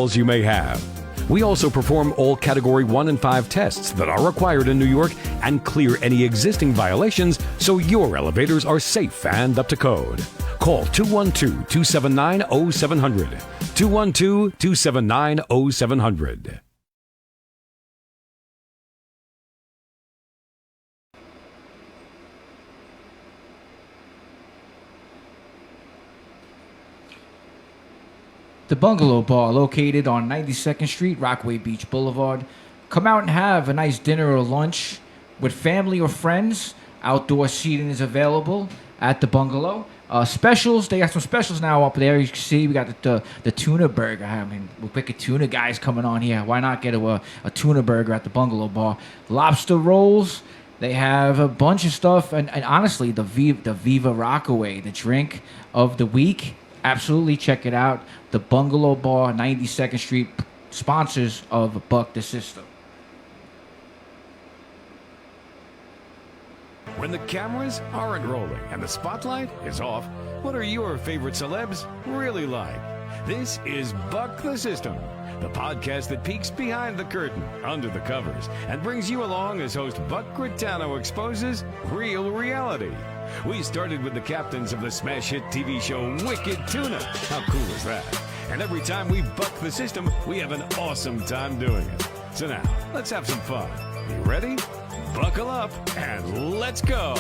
calls you may have. We also perform all Category 1 and 5 tests that are required in New York and clear any existing violations so your elevators are safe and up to code. Call 212-279-0700. 212-279-0700. The Bungalow Bar, located on 92nd Street, Rockaway Beach Boulevard. Come out and have a nice dinner or lunch with family or friends. Outdoor seating is available at the Bungalow. Specials, they got some specials now up there. You can see we got the tuna burger. I mean, we're wicked tuna guys coming on here. Why not get a tuna burger at the Bungalow Bar? Lobster rolls. They have a bunch of stuff. And honestly, the Viva Rockaway, the drink of the week. Absolutely check it out. The Bungalow Bar, 92nd Street, sponsors of Buck the System. When the cameras aren't rolling and the spotlight is off, what are your favorite celebs really like? This is Buck the System, the podcast that peeks behind the curtain, under the covers, and brings you along as host Buck Gritano exposes real reality. We started with the captains of the smash hit TV show Wicked Tuna. How cool is that? And every time we buck the system, we have an awesome time doing it. So now, let's have some fun. You ready? Buckle up and let's go.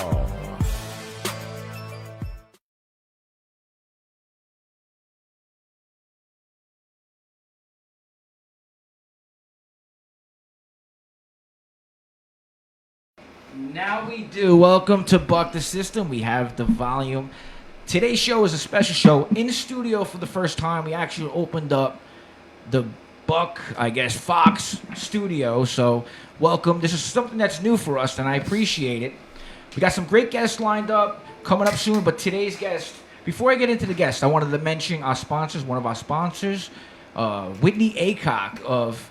Now we do. Welcome to Buck the System. We have the volume. Today's show is a special show. In the studio for the first time, we actually opened up the Buck, I guess, Fox studio. So welcome. This is something that's new for us, and I appreciate it. We got some great guests lined up coming up soon, but today's guest, before I get into the guest, I wanted to mention our sponsors, one of our sponsors, Whitney Aycock of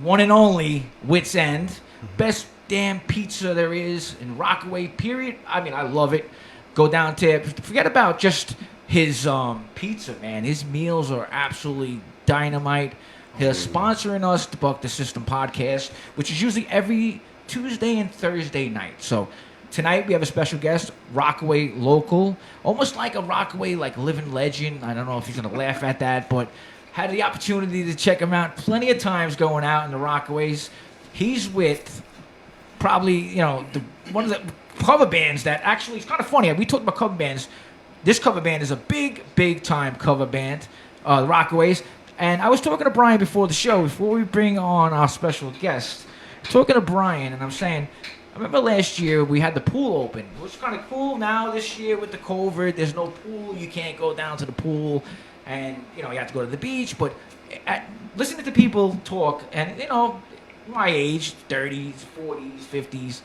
one and only Wits End. Best damn pizza there is in Rockaway, period. I mean, I love it. Go down to, forget about just his pizza, man. His meals are absolutely dynamite. They're sponsoring us, the Buck the System podcast, which is usually every Tuesday and Thursday night. So tonight we have a special guest, Rockaway local, almost like a Rockaway like living legend. I don't know if he's going to laugh at that, but had the opportunity to check him out plenty of times going out in the Rockaways. He's with probably, you know, one of the cover bands that actually, it's kind of funny. We talked about cover bands. This cover band is a big time cover band, the Rockaways. And I was talking to Brian before the show, before we bring on our special guest. Talking to Brian, and I'm saying, I remember last year we had the pool open. It was kind of cool. Now this year with the COVID, there's no pool. You can't go down to the pool, and you know you have to go to the beach. But listening to people talk, and you know, my age, 30s, 40s, 50s,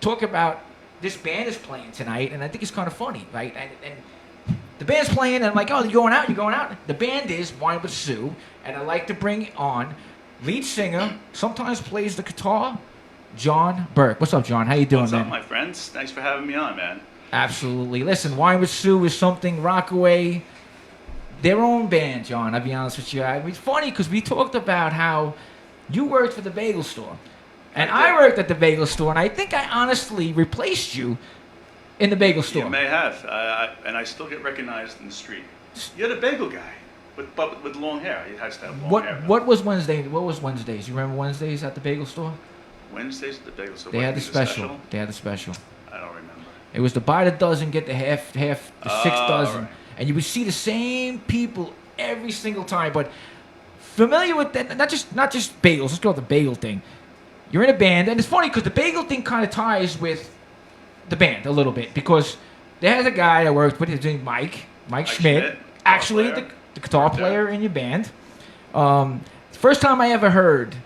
talk about this band is playing tonight, and I think it's kind of funny, right? And the band's playing, and I'm like, oh, you're going out? You're going out? The band is Wine with Sue, and I like to bring on lead singer, sometimes plays the guitar, John Burke. What's up, John? How you doing, man? What's up, my friends? Thanks for having me on, man. Absolutely. Listen, Wine with Sue is something Rockaway, their own band, John, I'll be honest with you. I mean, it's funny because we talked about how you worked for the bagel store. And I worked at the bagel store, and I think I honestly replaced you in the bagel store. You may have, and I still get recognized in the street. You're the bagel guy with long hair. He has to have long hair. What was Wednesday? What was Wednesdays? You remember Wednesdays at the bagel store? Wednesdays at the bagel store. They had the special. They had the special. I don't remember. It was the buy the dozen, get the half, the 6 dozen, right. And you would see the same people every single time. But familiar with that? Not just bagels. Let's go with the bagel thing. You're in a band, and it's funny because the bagel thing kind of ties with the band a little bit because there has a guy I worked with, his name Mike Schmidt, actually the guitar player in your band. First time I ever heard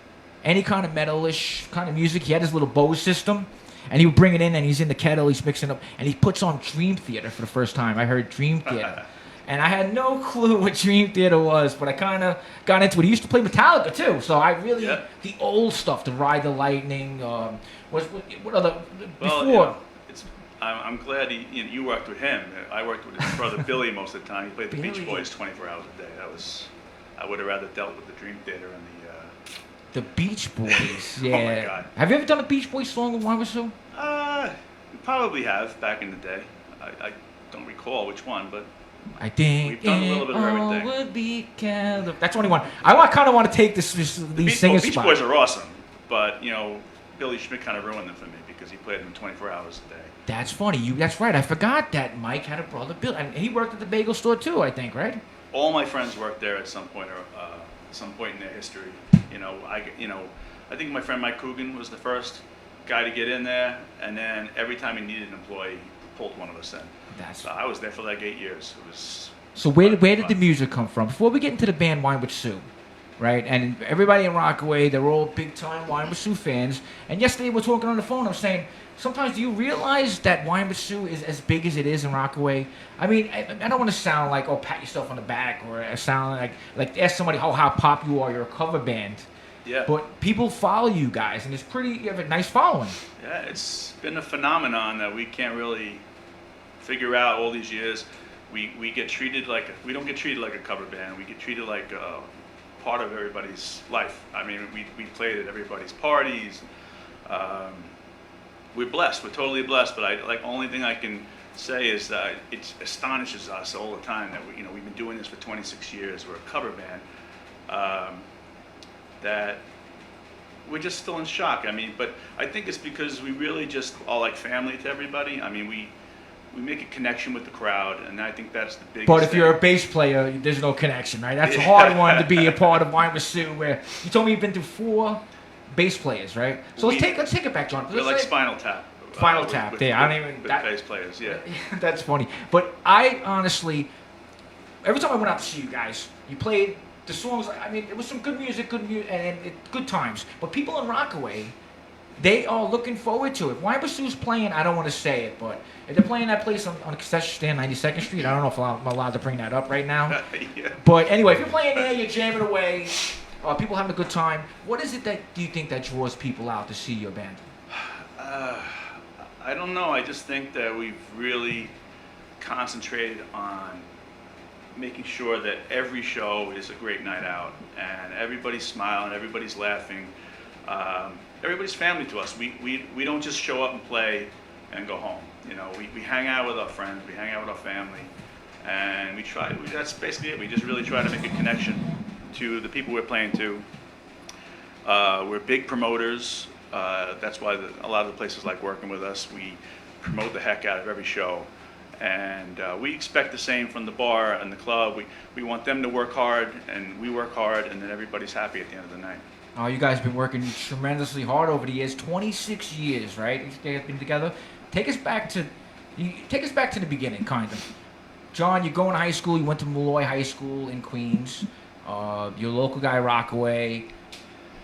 any kind of metalish kind of music, he had his little Bose system, and he would bring it in, and he's in the kettle, he's mixing up, and he puts on Dream Theater for the first time. I heard Dream Theater. And I had no clue what Dream Theater was, but I kind of got into it. He used to play Metallica, too. So I really, the old stuff, the Ride the Lightning, what other, before. Well, I'm glad you worked with him. I worked with his brother Billy most of the time. He played the Beach Boys 24 hours a day. I would have rather dealt with the Dream Theater and The Beach Boys. Yeah. Oh my God. Have you ever done a Beach Boys song with Wine with Sue? We probably have back in the day. I don't recall which one, but I think we've done a little bit of everything. Would be that's only one. I kind of want to take these singing Beach spots. Boys are awesome, but Billy Schmidt kind of ruined them for me because he played them 24 hours a day. That's funny. That's right. I forgot that Mike had a brother, Bill, and he worked at the bagel store too. I think, right? All my friends worked there at some point, or some point in their history. I think my friend Mike Coogan was the first guy to get in there, and then every time he needed an employee, he pulled one of us in. So I was there for like 8 years. It was. So where did the music come from? Before we get into the band Wine with Sue, right? And everybody in Rockaway, they're all big-time Wine with Sue fans. And yesterday we were talking on the phone. I'm saying, sometimes do you realize that Wine with Sue is as big as it is in Rockaway? I mean, I don't want to sound like, pat yourself on the back, or sound like ask somebody how pop you are. You're a cover band. Yeah. But people follow you guys, and you have a nice following. Yeah, it's been a phenomenon that we can't really figure out all these years. We get treated we don't get treated like a cover band. We get treated like part of everybody's life. I mean, we played at everybody's parties. We're blessed. We're totally blessed. But only thing I can say is that it astonishes us all the time that we've been doing this for 26 years. We're a cover band. That we're just still in shock. I mean, but I think it's because we really just are like family to everybody. I mean, we make a connection with the crowd, and I think that's the biggest But if thing. you're a bass player, there's no connection, right? That's a hard one to be a part of Wine with Sue, where you told me you've been through 4 bass players, right? So let's take it back, John. We're like Spinal Tap. Spinal Tap. With bass players, yeah. That's funny. But I honestly, every time I went out to see you guys, you played the songs. I mean, it was some good music, and good times. But people in Rockaway, they are looking forward to it. Wine with Sue's playing, I don't want to say it, but if they're playing that place on a concession stand, 92nd Street, I don't know if I'm allowed to bring that up right now. Yeah. But anyway, if you're playing there, you're jamming away, people having a good time. What is it that do you think that draws people out to see your band? I don't know. I just think that we've really concentrated on making sure that every show is a great night out, and everybody's smiling, everybody's laughing. Everybody's family to us. We don't just show up and play and go home. We hang out with our friends, we hang out with our family, and that's basically it. We just really try to make a connection to the people we're playing to. We're big promoters. That's why a lot of the places like working with us. We promote the heck out of every show. And we expect the same from the bar and the club. We want them to work hard, and we work hard, and then everybody's happy at the end of the night. Oh, you guys have been working tremendously hard over the years. 26 years, right? You guys have been together. Take us back to the beginning, kind of. John, you go in high school. You went to Malloy High School in Queens. You're a local guy, Rockaway.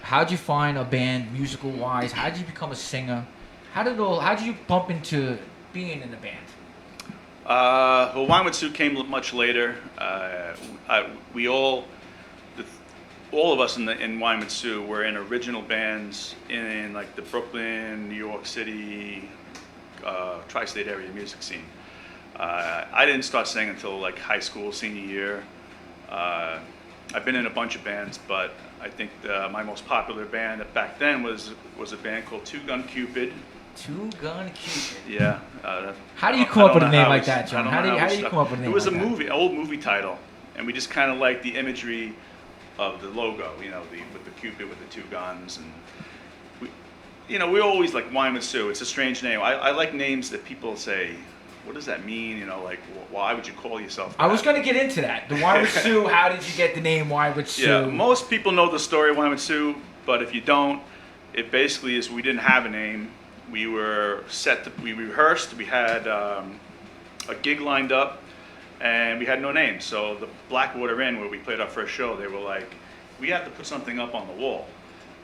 How'd you find a band, musical-wise? How'd you become a singer? How did you bump into being in the band? Well, Wine with Sue came much later. All of us in Wine with Sue were in original bands in like the Brooklyn, New York City, tri-state area music scene. I didn't start singing until like high school, senior year. I've been in a bunch of bands, but I think my most popular band back then was a band called Two Gun Cupid. Two Gun Cupid. Yeah. How do you come up with a name like that, John? How do you come up with a name like that? It was an old movie title, and we just kind of liked the imagery of the logo, with the Cupid with the two guns, and we always like Wine with Sue. It's a strange name. I like names that people say, what does that mean? Why would you call yourself that? I was going to get into that. The Wine with Sue, how did you get the name Wine with Sue? Yeah, most people know the story of Wine with Sue, but if you don't, it basically is we didn't have a name. We were we rehearsed, we had a gig lined up, and we had no name. So the Blackwater Inn, where we played our first show, they were like, we have to put something up on the wall.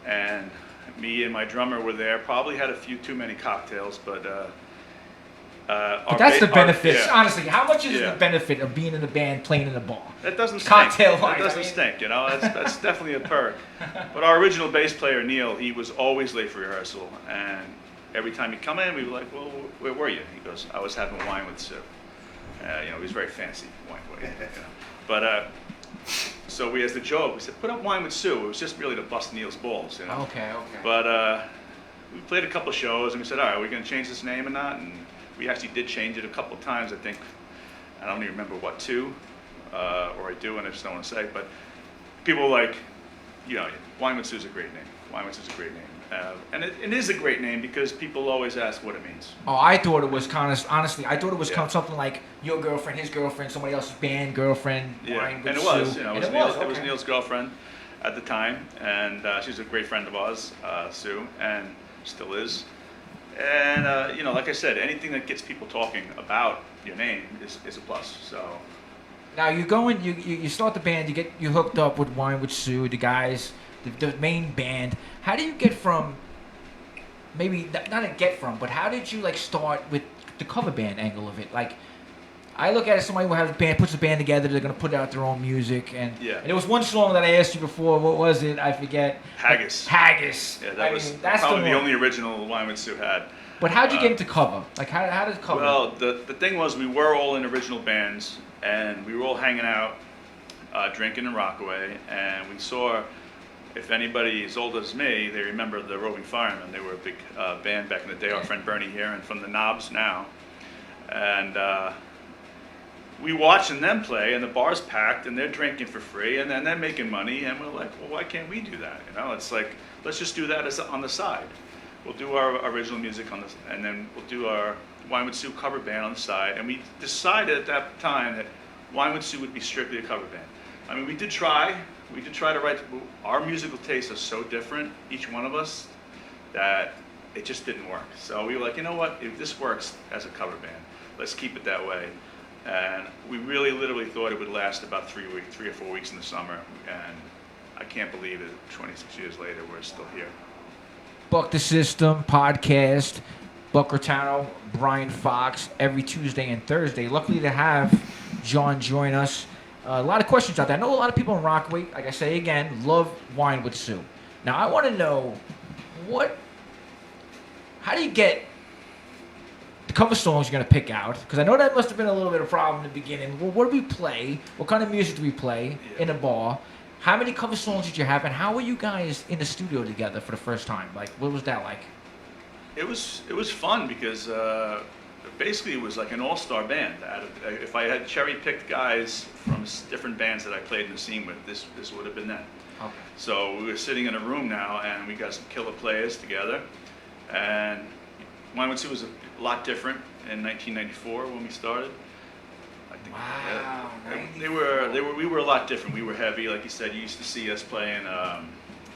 And me and my drummer were there, probably had a few too many cocktails, but that's the benefit. Honestly, how much is the benefit of being in a band playing in a bar? That doesn't stink. Cocktail That doesn't stink, That's definitely a perk. But our original bass player, Neil, he was always late for rehearsal. And every time he'd come in, we were like, well, where were you? He goes, I was having wine with Sue. He was very fancy wine. But so we, as the joke, we said, put up Wine with Sue. It was just really to bust Neil's balls, you know. Okay. But we played a couple shows, and we said, all right, are we going to change this name or not? And we actually did change it a couple of times, I think. I don't even remember what to, or I do, and I just don't want to say. But people were like, you know, Wine with Sue's a great name. Wine with Sue's a great name. And it is a great name because people always ask what it means. Oh, I thought it was kind of, honestly, I thought it was something like your girlfriend, his girlfriend, somebody else's band, girlfriend, Wine with and it Sue. was, you know, it was Neil's girlfriend at the time, and she's a great friend of ours, Sue, and still is. And, you know, like I said, anything that gets people talking about your name is a plus, so. Now you start the band, you hooked up with Wine with Sue, the guys, the main band. How do you get from, maybe not a get from, but how did you like start with the cover band angle of it? Like, I look at it as somebody who has a band, puts a band together, they're gonna put out their own music, and there was one song that I asked you before. What was it? I forget. Haggis. Haggis. Yeah, that's probably the only original Wine with Sue had. But how'd you get into cover? Like, how did cover? Well, the thing was, we were all in original bands, and we were all hanging out, drinking in Rockaway, and we saw, if anybody as old as me, they remember the Roving Firemen. They were a big band back in the day. Our friend Bernie here, and from the Knobs now. And we watching them play, and the bar's packed, and they're drinking for free, and then they're making money, and we're like, well, why can't we do that? You know, it's like, let's just do that on the side. We'll do our original music on this, and then we'll do our Wine with Sue cover band on the side. And we decided at that time that Wine with Sue would be strictly a cover band. I mean, we did try to write. Our musical tastes are so different, each one of us, that it just didn't work. So we were like, you know what? If this works as a cover band, let's keep it that way. And we really, literally thought it would last about 3 or 4 weeks in the summer. And I can't believe it. 26 years later, we're still here. Buck the System podcast. Buck Rotano, Brian Fox, every Tuesday and Thursday. Luckily to have John join us. A lot of questions out there. I know a lot of people in Rockaway, like I say again, love Wine with Sue. Now I want to know how do you get the cover songs you're going to pick out? Because I know that must have been a little bit of a problem in the beginning. Well, what do we play? What kind of music do we play in a bar? How many cover songs did you have, and how were you guys in the studio together for the first time? Like, what was that like? It was fun because basically it was like an all-star band. If I had cherry-picked guys from different bands that I played in the scene with, this would have been that. Okay. So we were sitting in a room now, and we got some killer players together. And Wine with Sue was a lot different in 1994 when we started. Wow. We were a lot different. We were heavy, like you said. You used to see us playing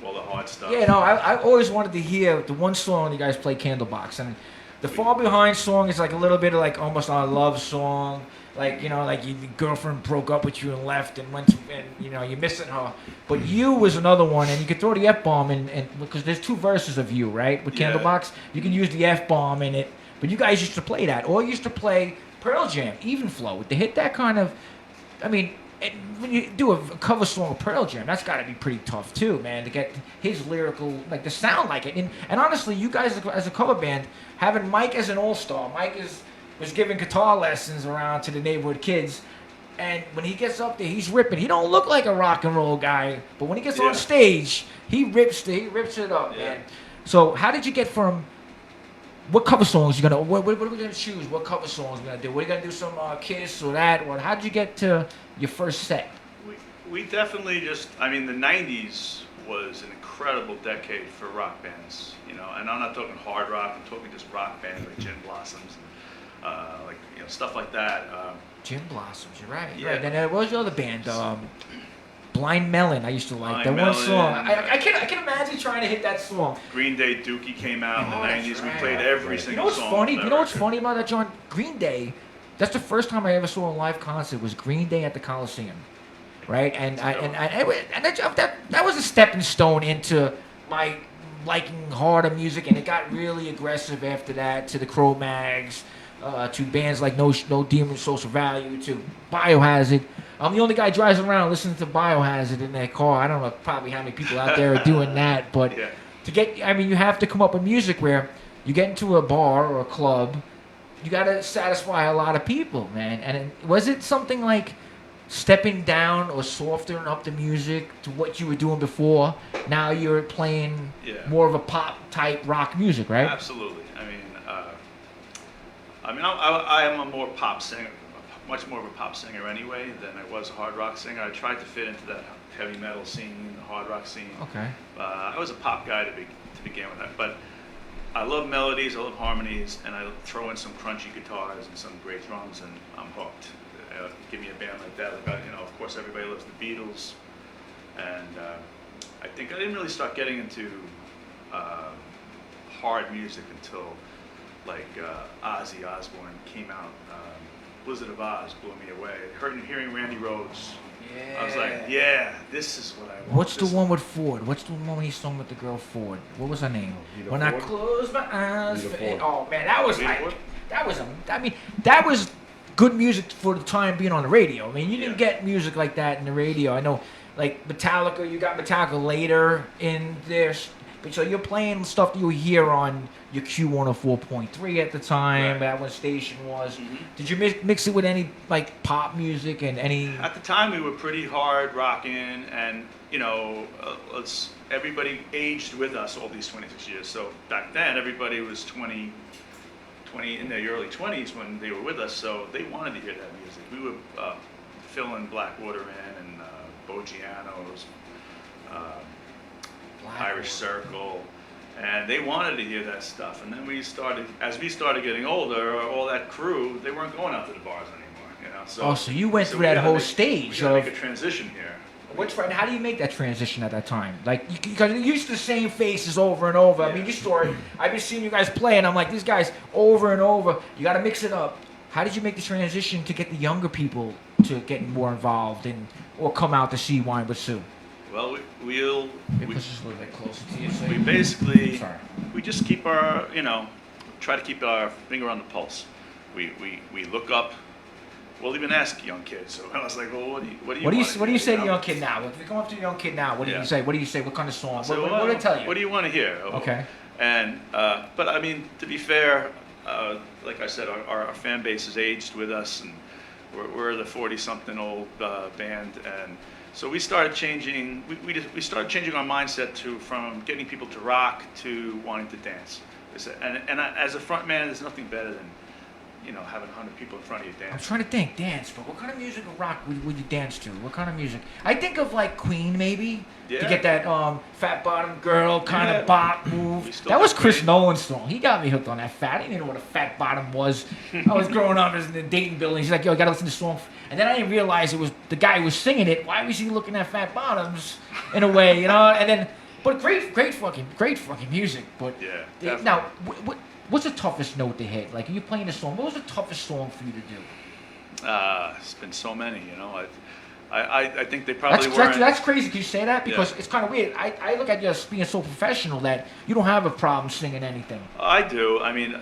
all the hard stuff. Yeah, no, I always wanted to hear the one song you guys play, Candlebox, and the Far Behind song is like a little bit of like almost a love song, like, you know, like your girlfriend broke up with you and left and went to, and you know you're missing her. But You was another one, and you could throw the F-bomb in, and because there's 2 verses of You, right, with Candlebox, you can use the F-bomb in it. But you guys used to play that, or you used to play Pearl Jam, Even Flow, to hit that kind of, I mean, when you do a cover song of Pearl Jam, that's got to be pretty tough too, man, to get his lyrical, like, to sound like it. And honestly, you guys as a cover band, having Mike as an all-star, Mike was giving guitar lessons around to the neighborhood kids, and when he gets up there, he's ripping. He don't look like a rock and roll guy, but when he gets on stage, he rips it up, man. So how did you get from, what cover songs you gonna? What are we gonna choose? What cover songs we gonna do? We're gonna do some Kiss or that. Or how did you get to your first set? We definitely just. I mean, the '90s was an incredible decade for rock bands. You know, and I'm not talking hard rock. I'm talking just rock bands like Gin Blossoms, like, you know, stuff like that. Gin Blossoms. You're right. Yeah. Right. Then what was the other band? Blind Melon, I used to like. That Melon. one song. I can imagine trying to hit that song. Green Day, Dookie came out in the '90s. Right. We played every single song. Funny? You know what's funny about that, John? Green Day. That's the first time I ever saw a live concert. Was Green Day at the Coliseum, right? And that was a stepping stone into my liking harder music, and it got really aggressive after that. To the Cro-Mags, to bands like No Demon Social Value, to Biohazard. I'm the only guy driving around listening to Biohazard in their car. I don't know probably how many people out there are doing that, but you have to come up with music where you get into a bar or a club, you got to satisfy a lot of people, man. And was it something like stepping down or softening up the music to what you were doing before? Now you're playing more of a pop type rock music, right? Absolutely. I am a more pop singer, much more of a pop singer anyway than I was a hard rock singer. I tried to fit into that heavy metal scene, the hard rock scene. Okay. I was a pop guy to begin with, but I love melodies, I love harmonies, and I throw in some crunchy guitars and some great drums, and I'm hooked. Give me a band like that. Of course, everybody loves the Beatles, and I think I didn't really start getting into hard music until like Ozzy Osbourne came out. Blizzard of Oz blew me away. Hearing Randy Rhoads, I was like, yeah, this is what I want. What's the one with Ford? What's the one he sung with the girl Ford? What was her name? When I close my eyes. Oh man, that was that was good music for the time being on the radio. I mean, you didn't get music like that in the radio. I know, like Metallica, you got Metallica later in there. But so you're playing stuff that you hear on your Q104.3 at the time. Right. That one station was. Mm-hmm. Did you mix it with any like pop music and any? At the time, we were pretty hard rocking, and everybody aged with us all these 26 years. So back then, everybody was 20 in their early 20s when they were with us. So they wanted to hear that music. We were filling Blackwater in and Bogiano's. Irish Circle, and they wanted to hear that stuff. And then as we started getting older, all that crew, they weren't going out to the bars anymore, So you went through that whole stage. We gotta make a transition here. How do you make that transition at that time? Like, because you used the same faces over and over. Yeah. I mean, your story, I've been seeing you guys play, and I'm like, these guys over and over. You got to mix it up. How did you make the transition to get the younger people to get more involved or come out to see Wine with Sue? Well, we push this a little bit closer to you. So we basically, we just keep our, try to keep our finger on the pulse. We look up. We'll even ask young kids. So I was like, well, what do you say to a young kid now? If you come up to a young kid now, what do you say? What do you say? What kind of song? So, what do they tell you? What do you want to hear? Okay. And but I mean, to be fair, like I said, our fan base has aged with us, and we're the 40-something old band, and so we started changing. We started changing our mindset from getting people to rock to wanting to dance. And as a front man, there's nothing better than having 100 people in front of you dance. I'm trying to think, dance, but what kind of music or rock would you dance to? What kind of music? I think of like Queen, maybe, to get that fat bottom girl kind of bop move. That was Chris Nolan's song. He got me hooked on that fat. I didn't even know what a fat bottom was. I was growing up in the Dayton building. He's like, yo, you got to listen to this song. And then I didn't realize it was the guy who was singing it. Why was he looking at fat bottoms in a way, And then, but great fucking music. But now, what's the toughest note to hit? Like, are you playing a song? What was the toughest song for you to do? It's been so many, I think they probably weren't. That's crazy. Can you say that? Because it's kind of weird. I look at you as being so professional that you don't have a problem singing anything. I do. I mean,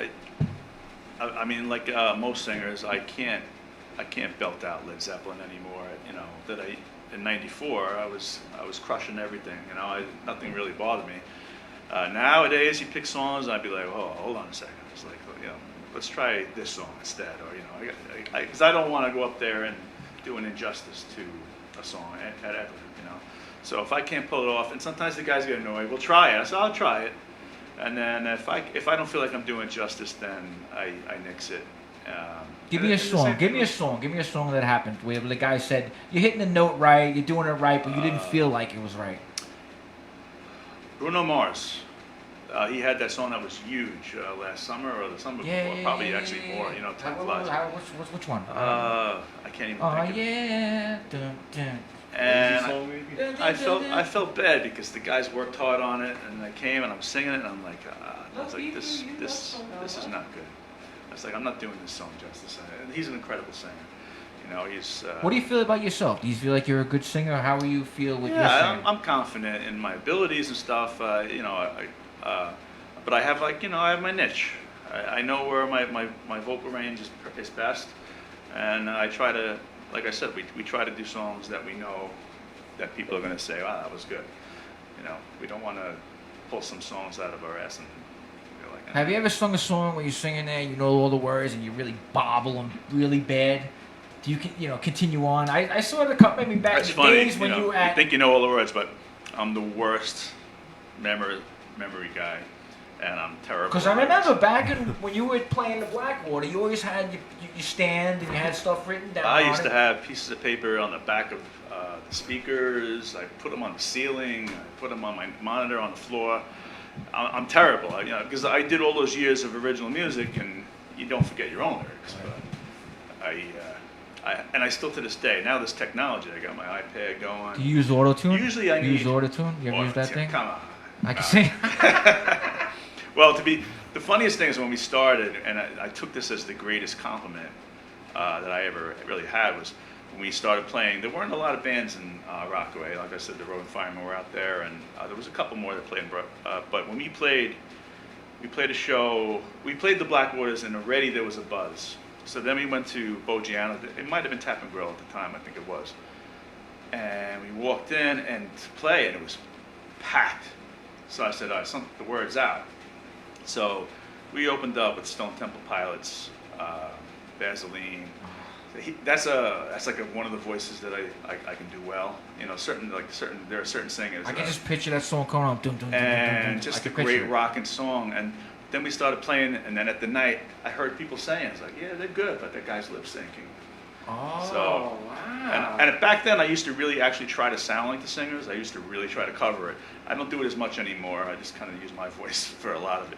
like most singers, I can't belt out Led Zeppelin anymore. In '94, I was crushing everything. Nothing really bothered me. Nowadays, you pick songs, and I'd be like, oh, hold on a second. It's like, let's try this song instead, or because I don't want to go up there and do an injustice to a song at ever, So if I can't pull it off, and sometimes the guys get annoyed, we'll try it. I said, I'll try it, and then if I don't feel like I'm doing it justice, then I nix it. Give me a song. Give me a song that happened where the guy said you're hitting the note right, you're doing it right, but you didn't feel like it was right. Bruno Mars. He had that song that was huge last summer or the summer before, probably actually more. Time flies. Which one? I can't even think. Oh yeah. Dun, dun. And I felt bad because the guys worked hard on it, and I came and I'm singing it, and I'm like, this is not good. I was like, I'm not doing this song justice. And he's an incredible singer. He's. What do you feel about yourself? Do you feel like you're a good singer? How do you feel with your singing? I'm confident in my abilities and stuff. But I have I have my niche. I know where my vocal range is best, and I try to, like I said, we try to do songs that we know that people are going to say, wow, that was good. We don't want to pull some songs out of our ass and. Have you ever sung a song where you're singing there, you know all the words, and you really bobble them really bad? do you continue on? I saw the cup maybe back That's in the funny. days when you were You at. think you know all the words, but I'm the worst memory guy, and I'm terrible. Because I remember back when you were playing the Blackwater, you always had your stand and you had stuff written down. I used to have pieces of paper on the back of the speakers. I put them on the ceiling. I put them on my monitor on the floor. I'm terrible, because I did all those years of original music, and you don't forget your own lyrics. But I still to this day. Now this technology, I got my iPad going. Do you use auto-tune? Usually I you use need auto-tune? You ever use that thing? Come on. I can see. Well, the funniest thing is when we started, and I took this as the greatest compliment that I ever really had, was when we started playing. There weren't a lot of bands in Rockaway. Like I said, the Roving Firemen were out there, and there was a couple more that played. But when we played a show. We played the Blackwaters, and already there was a buzz. So then we went to Bogiano. It might have been Tap and Grill at the time, I think it was. And we walked in and to play, and it was packed. So I said, all right, the word's out. So we opened up with Stone Temple Pilots, Vaseline. That's like one of the voices that I can do well. There are certain singers. I can just picture that song coming on. And just a great rocking song. And then we started playing, and then at the night, I heard people saying, it's like, yeah, they're good, but that guy's lip syncing. Oh, so, wow. And back then, I used to really actually try to sound like the singers. I used to really try to cover it. I don't do it as much anymore. I just kind of use my voice for a lot of it.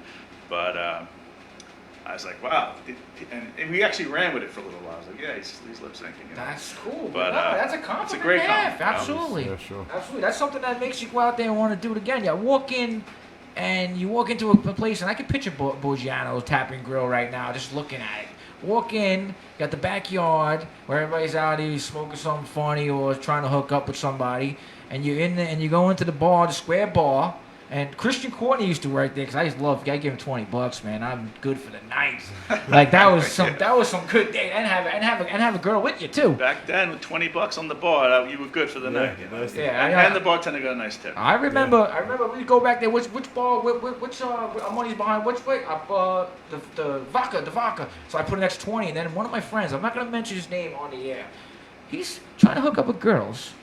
But I was like, wow. And we actually ran with it for a little while. I was like, yeah, he's lip syncing. That's cool. But that's a compliment. It's a great compliment. Absolutely. Yeah, sure. Absolutely. That's something that makes you go out there and want to do it again. You walk in, and you walk into a place, and I can picture Bogiano Tap and Grill right now, just looking at it. Walk in, got the backyard where everybody's out here smoking something funny or trying to hook up with somebody, and you're in there, and you go into the bar, the square bar, and Christian Courtney used to work there because I give him $20, man. I'm good for the night. Like that was some good day, and have a girl with you too. Back then, with $20 on the bar, you were good for the night. And the bartender got a nice tip. I remember we'd go back there. Which bar? Which our money's behind? Which way? The vodka. So I put an extra 20, and then one of my friends, I'm not gonna mention his name on the air, he's trying to hook up with girls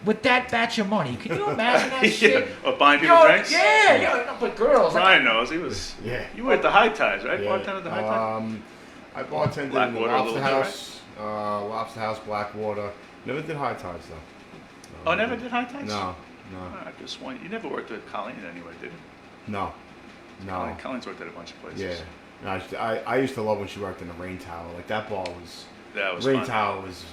with that batch of money. Can you imagine that shit? Or buying people drinks? Yeah, but girls. Brian knows. He was. Yeah. You were at the High Tides, right? Yeah. Bartender at the High Tides? I bartended in the Blackwater, Lobster House, Blackwater. Never did High Tides though. Oh, never did High Tides? No. I just want. You never worked with Colleen anyway, did you? No. Colleen's worked at a bunch of places. Yeah. I used to love when she worked in the Rain Tower. Like that bar was. That was Rain fun. Tower was.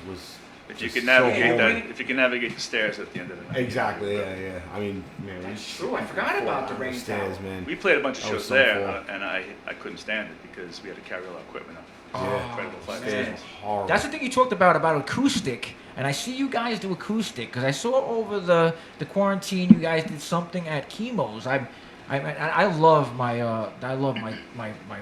If you can navigate if you can navigate the stairs at the end of the night. Exactly. Yeah. I mean, man. That's true. I forgot about the Rain stairs, Tower. man. We played a bunch of That was shows so there, cool. and I couldn't stand it because we had to carry all our equipment up. Yeah. Incredible flight of Stairs stairs. was horrible. That's the thing you talked about acoustic, and I see you guys do acoustic because I saw over the quarantine you guys did something at Chemo's. I love my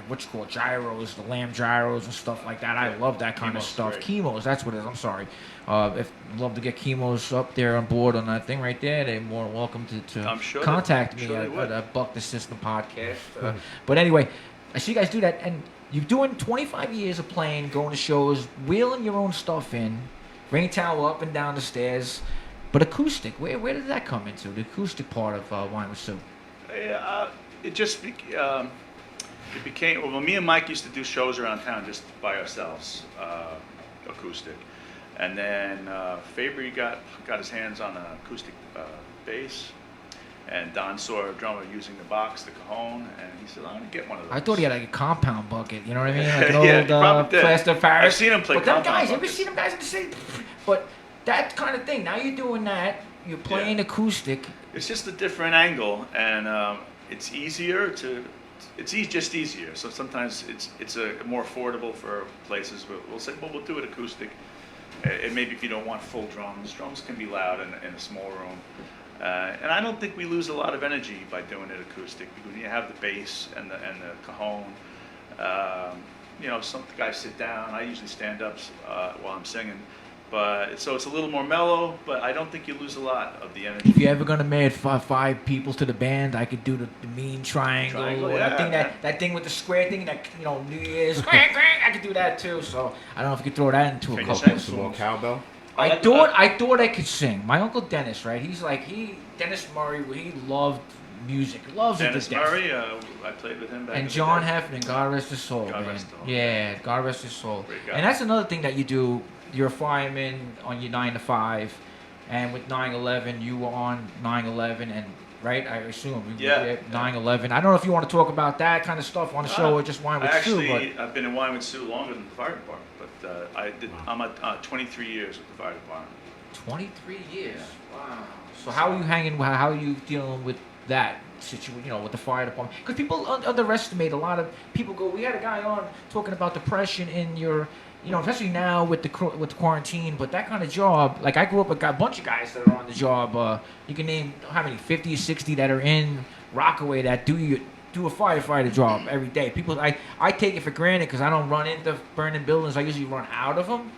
what you call gyros, the lamb gyros and stuff like that. I love that kind of Chemo's stuff. great. Chemo's, that's what it is. I'm sorry. If love to get Chemo's up there on board on that thing right there, they're more than welcome to I'm sure contact they- me I'm sure they at Buck the System podcast. But anyway, I see you guys do that, and you're doing 25 years of playing, going to shows, wheeling your own stuff in, Rain Tower up and down the stairs. But acoustic, where did that come into? The acoustic part of Wine with Sue. It just it became. Well, me and Mike used to do shows around town just by ourselves, acoustic, and then Fabry got his hands on an acoustic bass, and Don saw a drummer using the box, the cajon, and he said, "I'm gonna get one of those." I thought he had like a compound bucket, you know what I mean? Like an Yeah, old he probably did. plaster of Paris. I've seen him play But them compound guys, you ever buckets. seen them guys in the city? But that kind of thing, now you're doing that, you're playing acoustic. It's just a different angle, and it's easier to. Just easier. So sometimes it's more affordable for places. But we'll say, well, we'll do it acoustic. And maybe if you don't want full drums can be loud in a small room. And I don't think we lose a lot of energy by doing it acoustic because you have the bass and the cajon. Some guys sit down. I usually stand up while I'm singing. But so it's a little more mellow, but I don't think you lose a lot of the energy. If you're ever gonna add five people to the band, I could do the mean triangle. Or yeah, that thing that thing with the square thing that New Year's. I could do that too. So I don't know if you could throw that into a couple. Some more cowbell. I thought I could sing. My uncle Dennis, right? Dennis Murray. He loved music. Loves Dennis it to death. Murray, I played with him back And in John the day. Heffernan, God rest his soul, God man. rest his soul. Yeah, God rest his soul. Great guy. And that's another thing that you do. You're a fireman on your 9 to 5, and with 9/11, you were on 9/11, and right? I assume. Yeah. 9/11. I don't know if you want to talk about that kind of stuff on the show or just Wine with Sue, but I've been in Wine with Sue longer than the fire department, but I'm at 23 years with the fire department. 23 years. Wow. So how are you hanging? How are you dealing with that situation? With the fire department? Because people underestimate a lot of people. We had a guy on talking about depression in your. Especially now with the quarantine, but that kind of job, like I grew up with a bunch of guys that are on the job. You can name how many, 50 or 60 that are in Rockaway that do a firefighter job every day. People, I take it for granted because I don't run into burning buildings. I usually run out of them.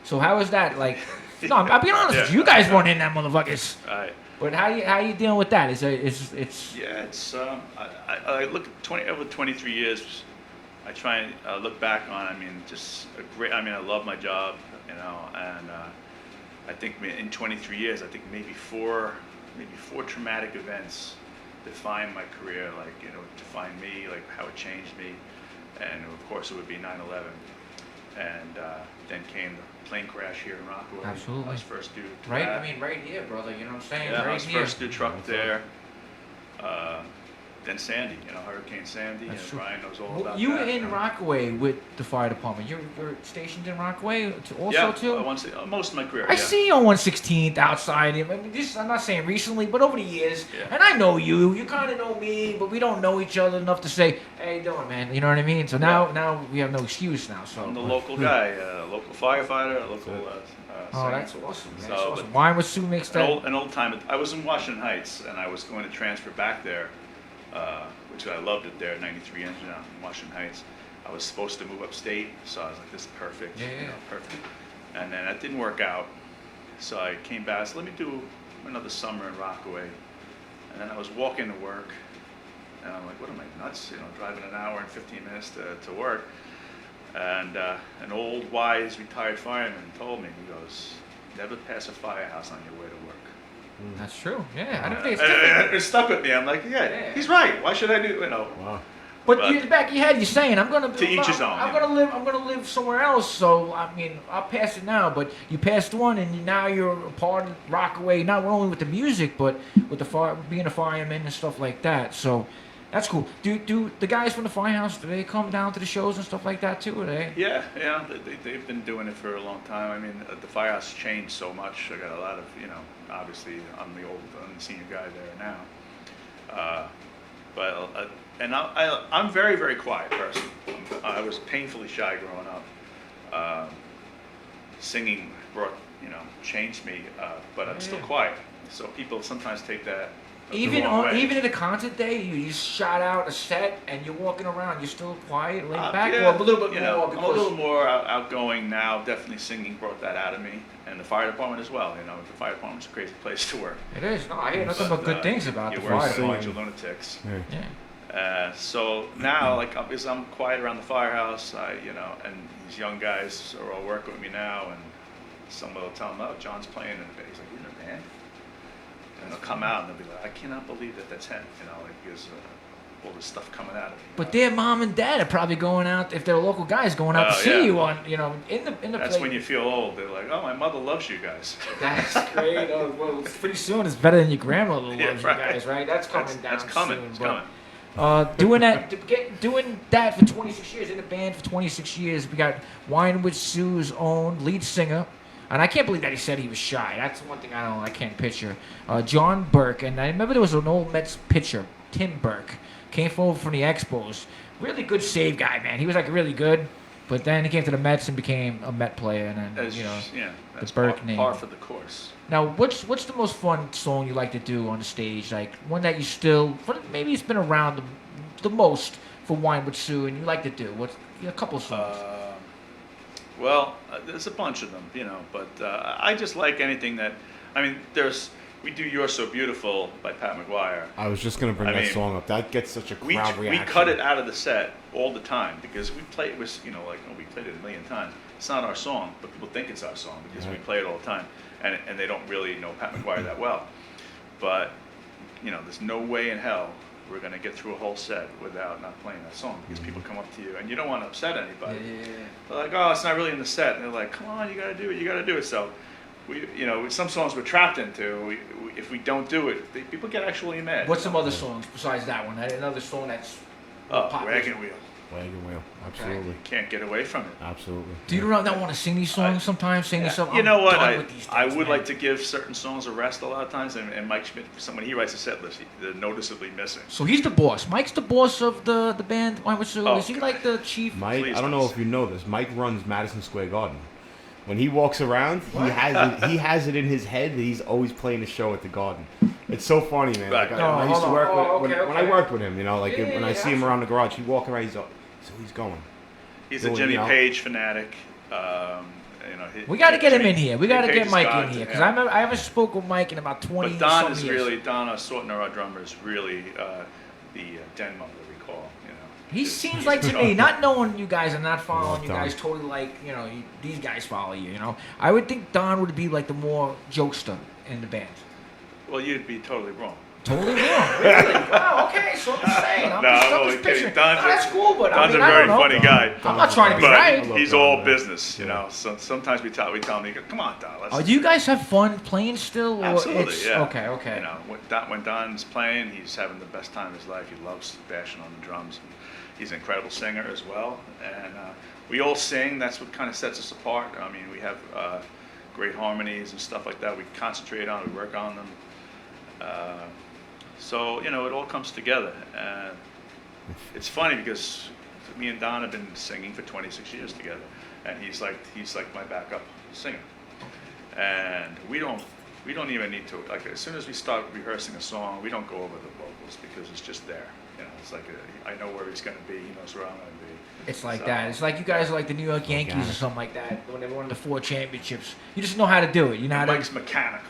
So how is that like? No, I'll be honest with you. You guys run in that motherfuckers. Right. But how you dealing with that? I look at over 23 years. I try and look back on. Just a great. I love my job, and I think in 23 years, I think maybe four traumatic events defined my career. Defined me, like how it changed me, and of course it would be 9/11, and then came the plane crash here in Rockaway. Absolutely. I was first due. Right. Right here, brother. You know what I'm saying? Yeah, right I was here. first due truck there. Then Sandy, Hurricane Sandy, That's and true. Brian knows all about You that. were in Rockaway with the fire department. You're stationed in Rockaway also yeah, too? most of my career. I see you on 116th outside. I'm not saying recently, but over the years. Yeah. And I know you. You kind of know me, but we don't know each other enough to say, "Hey, doing, man?" You know what I mean? So now we have no excuse now. So I'm the local guy, local firefighter, local. Oh, singer. that's awesome. Man. So, That's awesome. but Wine with Sue makes that. An old time. I was in Washington Heights, and I was going to transfer back there, which I loved it there. 93 engine out in Washington Heights. I was supposed to move upstate, so I was like, "This is perfect." Yeah. Perfect. And then that didn't work out, so I came back. I said, "Let me do another summer in Rockaway." And then I was walking to work, and I'm like, "What am I, nuts? Driving an hour and 15 minutes to work." And an old, wise, retired fireman told me, he goes, "Never pass a firehouse on your way to work." That's true. Yeah, I don't think it's different. It stuck with me. I'm like, yeah, he's right. Why should I do? Wow. But in the back of your head, you're saying, "I'm gonna To each his own, I'm yeah. gonna live somewhere else." So I'll pass it now. But you passed one, and now you're a part of Rockaway, not only with the music, but with being a fireman and stuff like that. So that's cool. Do the guys from the firehouse, do they come down to the shows and stuff like that too? Or they? Yeah. They've been doing it for a long time. The firehouse changed so much. I got a lot of, obviously I'm the senior guy there now. I'm very, very quiet person. I was painfully shy growing up. Singing changed me, but I'm still quiet. So people sometimes take that the wrong way. Even at a concert day, you just shot out a set and you're walking around. You're still quiet, laid back, Yeah, or a little bit more. I'm a little more outgoing now. Definitely singing brought that out of me, and the fire department as well. The fire department's a crazy place to work. It is. No, I hear nothing but good things about the you fire work with a department. bunch of lunatics. Yeah. So now, because I'm quiet around the firehouse, and these young guys are all working with me now, and someone will tell them, "Oh, John's playing in the band." He's like, "You're in a band?" And they'll come out and they'll be like, "I cannot believe that's him." Because all this stuff coming out of me. But their mom and dad are probably going out, if they're local guys, going out to see you on, in the That's play. when you feel old. They're like, "Oh, my mother loves you guys." That's great. Well, pretty soon it's better than your grandmother loves you right. guys, right? That's coming down That's coming. soon. It's but, coming. Doing that for 26 years, in the band for 26 years, we got Wine with Sue's own lead singer, and I can't believe that he said he was shy. That's one thing I can't picture. John Burke, and I remember there was an old Mets pitcher, Tim Burke, came over from the Expos. Really good save guy, man. He was really good, but then he came to the Mets and became a Met player, and then That's the Burke par, name. par for the course. Now, what's the most fun song you like to do on the stage? Like one that maybe it's been around the most for Wine with Sue, and you like to do? What's a couple songs? Well, there's a bunch of them, but I just like anything that, we do "You're So Beautiful" by Pat McGuire. I was just gonna bring that song up. That gets such a crowd We reaction. cut it out of the set all the time because we played it was, we played it a million times. It's not our song, but people think it's our song because we play it all the time, and they don't really know Pat McGuire that well. But there's no way in hell we're going to get through a whole set without not playing that song because people come up to you and you don't want to upset anybody. Yeah. They're like, oh, it's not really in the set. And they're like, come on, you got to do it. So, some songs we're trapped into, if we don't do it, people get actually mad. What's some other songs besides that one? Another song that's popular? Wagon Wheel. Wagon Wheel, absolutely. Can't get away from it. Absolutely. Do you not want to sing these songs sometimes? Sing yourself? You know what? I would like to give certain songs a rest a lot of times, and Mike Schmidt, when he writes a set list, they're noticeably missing. So he's the boss. Mike's the boss of the band. Oh, Is he like the chief? Mike, Please I don't know if you know this. Mike runs Madison Square Garden. When he walks around, he has it in his head that he's always playing a show at the Garden. It's so funny, man. Right. Like, I used to work when I worked with him. When I see him around the garage, he'd walk around. He's up. So he's going. He's a Jimmy Page fanatic. We got to get him in here. We got to Page get is Mike God in here to because him. I haven't spoken with Mike in about 20 But Don is years. Donna Sortner, our drummer, is really the den mother we call. He seems like to me, not knowing you guys and not following you Don. guys totally like, these guys follow you, I would think Don would be like the more jokester in the band. Well, you'd be totally wrong. Totally wrong. Really? Wow, okay, so I'm just saying. I'm just kidding. picturing. Don's That's cool, but Don's I a very don't know. funny guy. I'm not trying to be But right. he's Don, all man. business, Yeah. So sometimes we tell him, come on, Don. Let's Oh, do you guys have fun playing still? Or Absolutely, it's, yeah. Okay. When Don's playing, he's having the best time of his life. He loves bashing on the drums. He's an incredible singer as well, and we all sing. That's what kind of sets us apart. I mean, we have great harmonies and stuff like that. We concentrate on, we work on them. So it all comes together. And it's funny because me and Don have been singing for 26 years together, and he's like my backup singer. And we don't even need to, like, as soon as we start rehearsing a song, we don't go over the vocals because it's just there. It's like I know where he's going to be. He knows where I'm going to be. It's like that. It's like you guys are like the New York Yankees or something like that. When they won the 4 championships, you just know how to do it. You know how to. Mike's mechanical,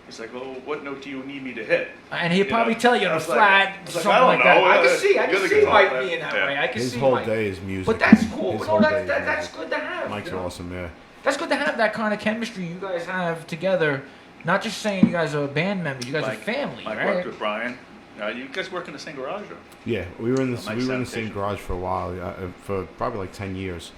He's like, well, what note do you need me to hit? And he'll probably tell you on I a was flat, I something don't like that. know. I can see You're the Mike guitar being that player. way. I can His see whole Mike. day is music. But that's cool. His No, whole day is that's music. good to have. Mike's awesome, yeah. That's good to have that kind of chemistry you guys have together. Not just saying you guys are band members, you guys are family, Mike right? worked with Brian. You guys work in the same garage, or? Yeah, we were in the Mike's same sanitation. garage for a while, for probably like 10 years,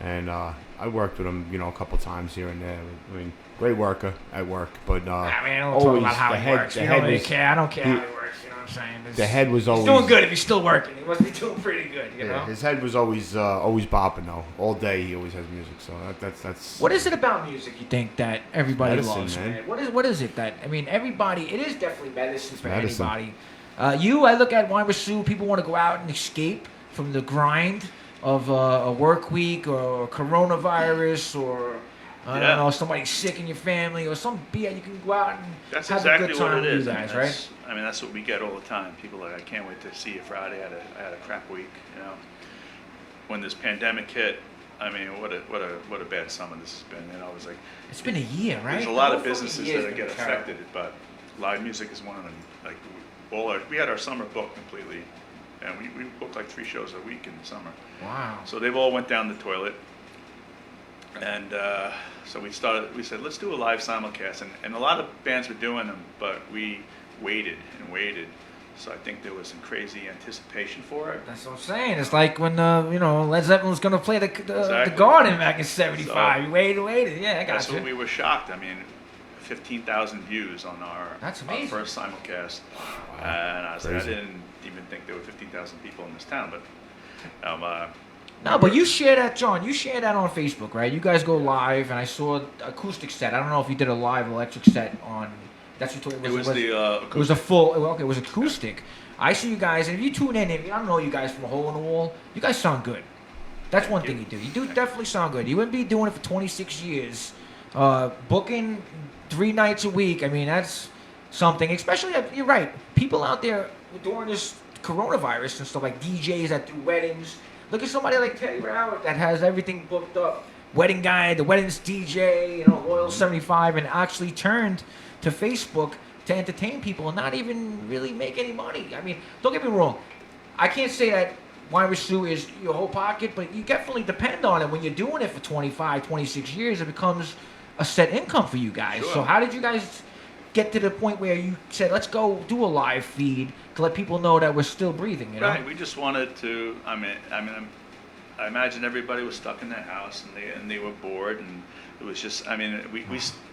and I worked with him, a couple times here and there. I mean, great worker at work, but I don't talk about how he works. We don't really care. I don't care how he works. You know what I'm saying? The head was always He's doing good if he's still working. He must be doing pretty good. You know. His head was always bopping though. All day he always has music. So that's. What is it about music you think that everybody Medicine, loves, man. What is it that everybody? It is definitely medicine for Medicine. anybody. I look at Wine with Sue. People want to go out and escape from the grind of a work week or coronavirus or I don't know, somebody's sick in your family or some BS. You can go out and That's have exactly a good what time it with is. you guys, that's, right? That's what we get all the time. People are like, I can't wait to see you Friday. I had a crap week. When this pandemic hit, what a bad summer this has been. It was like It's been a year, right? there's a lot of Fucking businesses year's that been get terrible. affected, but live music is one of them. Like we had our summer booked completely, and we booked like 3 shows a week in the summer. Wow. So they've all went down the toilet, and so we said, let's do a live simulcast, and a lot of bands were doing them, but we waited and waited. So I think there was some crazy anticipation for it. That's what I'm saying. It's like when Led Zeppelin was gonna play the Exactly. Garden back in '75. So, you waited. Yeah, I got That's you. when we were shocked. 15,000 views on our amazing. first simulcast, and I was like, I didn't even think there were 15,000 people in this town, but. No, but you share that, John. You share that on Facebook, right? You guys go live, and I saw acoustic set. I don't know if you did a live electric set on. That's what It was the It was a full. Okay, it was acoustic. I see you guys, and if you tune in, I don't know you guys from a hole in the wall. You guys sound good. That's one thing you do. You do definitely sound good. You wouldn't be doing it for 26 years, booking 3 nights a week. That's something. Especially, you're right. People out there during this coronavirus and stuff like DJs that do weddings. Look at somebody like Teddy Rowett that has everything booked up. Wedding guy, the weddings DJ, Loyal 75, and actually turned to Facebook to entertain people and not even really make any money. I mean, don't get me wrong. I can't say that Wine with Sue is your whole pocket, but you definitely depend on it. When you're doing it for 25, 26 years, it becomes a set income for you guys. Sure. So how did you guys get to the point where you said, let's go do a live feed to let people know that we're still breathing, Right. We just wanted to. I imagine everybody was stuck in their house and they were bored, and it was just.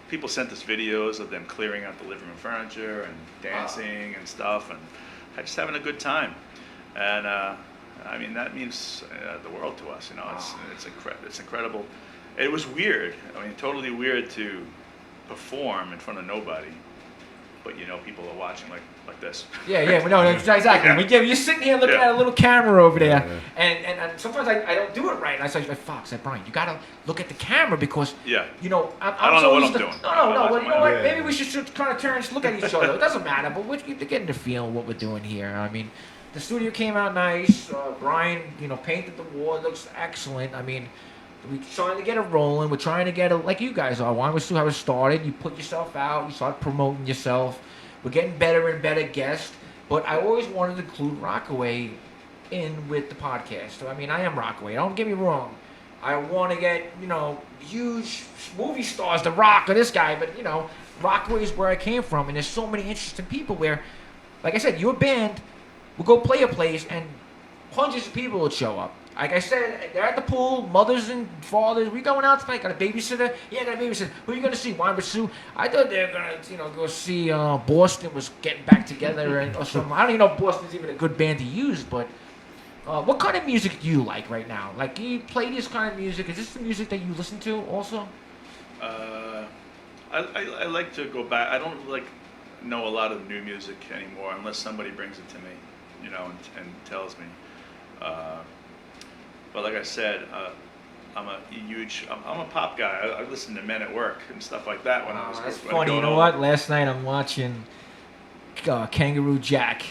People sent us videos of them clearing out the living room furniture and dancing and stuff, and just having a good time. And that means the world to us. It's incredible. It was weird. Totally weird to perform in front of nobody. But people are watching like this. Yeah, no, exactly. Yeah. You're sitting here looking at a little camera over there, and sometimes I don't do it right. And I say, Fox, Brian, you gotta look at the camera because Yeah. I'm I don't know what I'm doing. No. Well, you know what? Yeah. Maybe we should kind of turn and look at each other. It doesn't matter, but we're getting the feel of what we're doing here. The studio came out nice. Brian, painted the wall. It looks excellent. We're trying to get it rolling. We're trying to get it like you guys are. Wine with Sue, how it started. You put yourself out. You start promoting yourself. We're getting better and better guests. But I always wanted to include Rockaway in with the podcast. So, I am Rockaway. Don't get me wrong. I want to get, huge movie stars, The Rock or this guy. But, Rockaway is where I came from. And there's so many interesting people where, like I said, your band will go play a place and hundreds of people would show up. Like I said, they're at the pool, mothers and fathers. We going out tonight? Got a babysitter? Yeah, got a babysitter. Who are you going to see? Wine with Sue? I thought they were going to, go see Boston was getting back together or something. I don't even know if Boston's even a good band to use, but what kind of music do you like right now? Like, you play this kind of music. Is this the music that you listen to also? I like to go back. I don't know a lot of new music anymore unless somebody brings it to me, and tells me. But like I said, I'm a pop guy. I listen to Men at Work and stuff like that when I was. That's funny. You know what? Last night I'm watching Kangaroo Jack,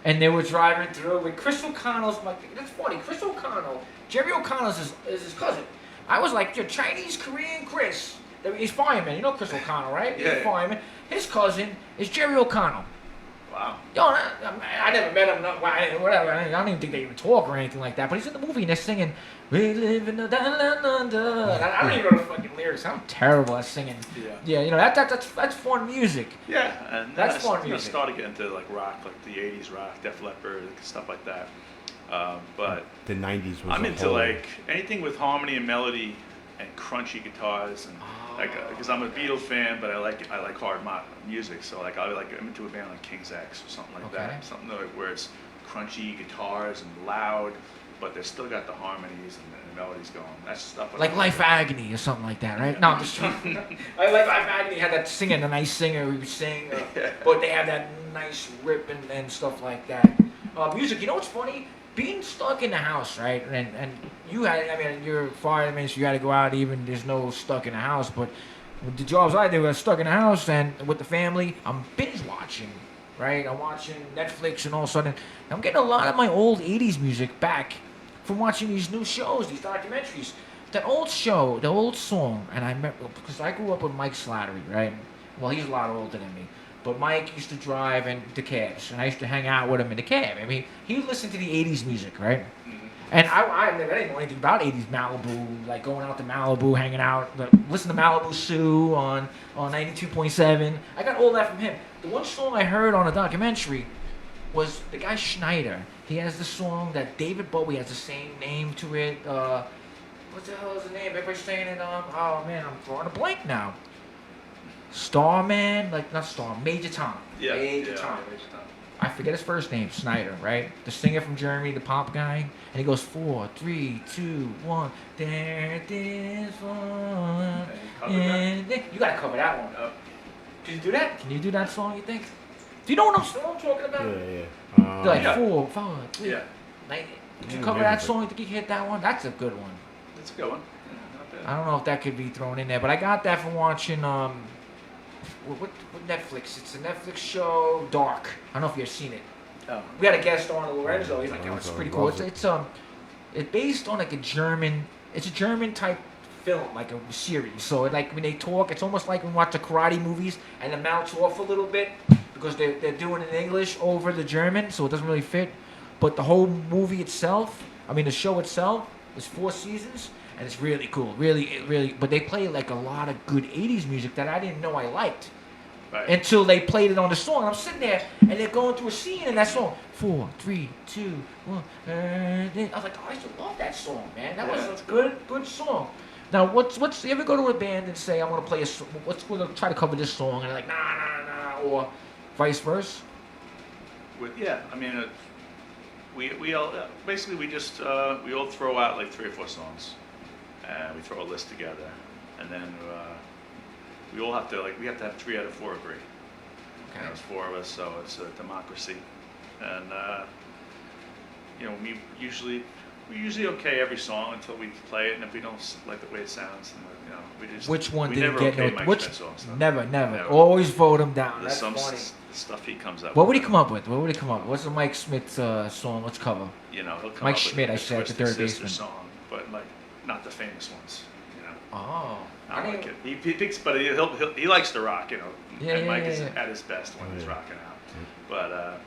and they were driving through with Chris O'Connell's. That's funny. Chris O'Connell, Jerry O'Connell's is his cousin. I was like, you're Chinese Korean Chris. He's fireman. You know Chris O'Connell, right? Yeah. He's fireman. His cousin is Jerry O'Connell. Wow. I never met him. Whatever. I don't even think they even talk or anything like that. But he's in the movie and they're singing, "We live in the da-da-da-da-da." I don't even know the fucking lyrics. I'm terrible at singing. Yeah. That's fun music. Yeah, and that's fun music. I started getting into rock, like the '80s rock, Def Leppard, stuff like that. But the '90s was. I'm into anything with harmony and melody and crunchy guitars and. Because I'm a Beatles fan, but I like hard music. So I'm into a band like King's X or something like that. Something where it's crunchy guitars and loud, but they still got the harmonies and the melodies going. That's stuff. Like Life Agony or something like that, right? No, I'm just trying. I like Life Agony had that singer, the nice singer who would sing, but they have that nice rip and stuff like that. Music, what's funny? Being stuck in the house, right? And you had, you're fireman, so you got to go out even. There's no stuck in the house. But with the jobs I do, I was stuck in the house and with the family, I'm binge watching, right? I'm watching Netflix and all of a sudden, I'm getting a lot of my old 80s music back from watching these new shows, these documentaries. That old show, the old song, and I remember, because I grew up with Mike Slattery, right? Well, he's a lot older than me. But Mike used to drive in the cabs, and I used to hang out with him in the cab. He would listen to the 80s music, right? Mm-hmm. And I didn't know anything about 80s Malibu, like going out to Malibu, hanging out, listen to Malibu Sue on 92.7. I got all that from him. The one song I heard on a documentary was the guy Schneider. He has the song that David Bowie has the same name to it. What the hell is the name? Everybody's saying it. Oh, man, I'm drawing a blank now. Major Tom. Yeah. Major Tom. I forget his first name, Snyder, right? The singer from Germany, the pop guy. And he goes 4, 3, 2, 1. There it is fun. You gotta cover that one. Can you do that? Can you do that song, you think? Do you know what I'm talking about? Yeah. Like 4, 5, 3. Yeah. Did you cover that song? You think you hit that one? That's a good one. That's a good one. Yeah, not bad. I don't know if that could be thrown in there, but I got that from watching what Netflix? It's a Netflix show, Dark. I don't know if you've seen it. Oh. We had a guest on, Lorenzo. He's like, it's pretty cool. It's It's based on like a German. It's a German type film, like a series. So like when they talk, it's almost like when we watch the karate movies and the mouth's off a little bit because they're doing it in English over the German, so it doesn't really fit. But the whole movie itself, I mean the show itself, is 4 seasons and it's really cool, really. But they play like a lot of good '80s music that I didn't know I liked. Right. Until they played it on the song. I'm sitting there and they're going through a scene in that song. 4, 3, 2, 1. I was like, oh, I used to love that song, man. That was a good song. Now, what's you ever go to a band and say, I want to play a song, we're going to try to cover this song, and they're like, nah, or vice versa? Yeah, I mean, we all basically we all throw out like 3 or 4 songs, and we throw a list together, and then we all have to have 3 out of 4 agree. Okay. There's 4 of us, so it's a democracy, and we're usually okay every song until we play it, and if we don't like the way it sounds, then, we just Which one we didn't never get okay no? Mike Which Schmidt songs. So. never. Always vote him down. There's That's some funny. stuff he comes up. What would he with. come up with? What's the Mike Smith song? Let's cover. He'll come Mike up Schmidt, with I said, the Twisted third Sister baseman. song, but like not the famous ones. Oh, I like it. He picks, but he likes to rock, Yeah, and Mike yeah, is yeah. at his best when he's rocking out. But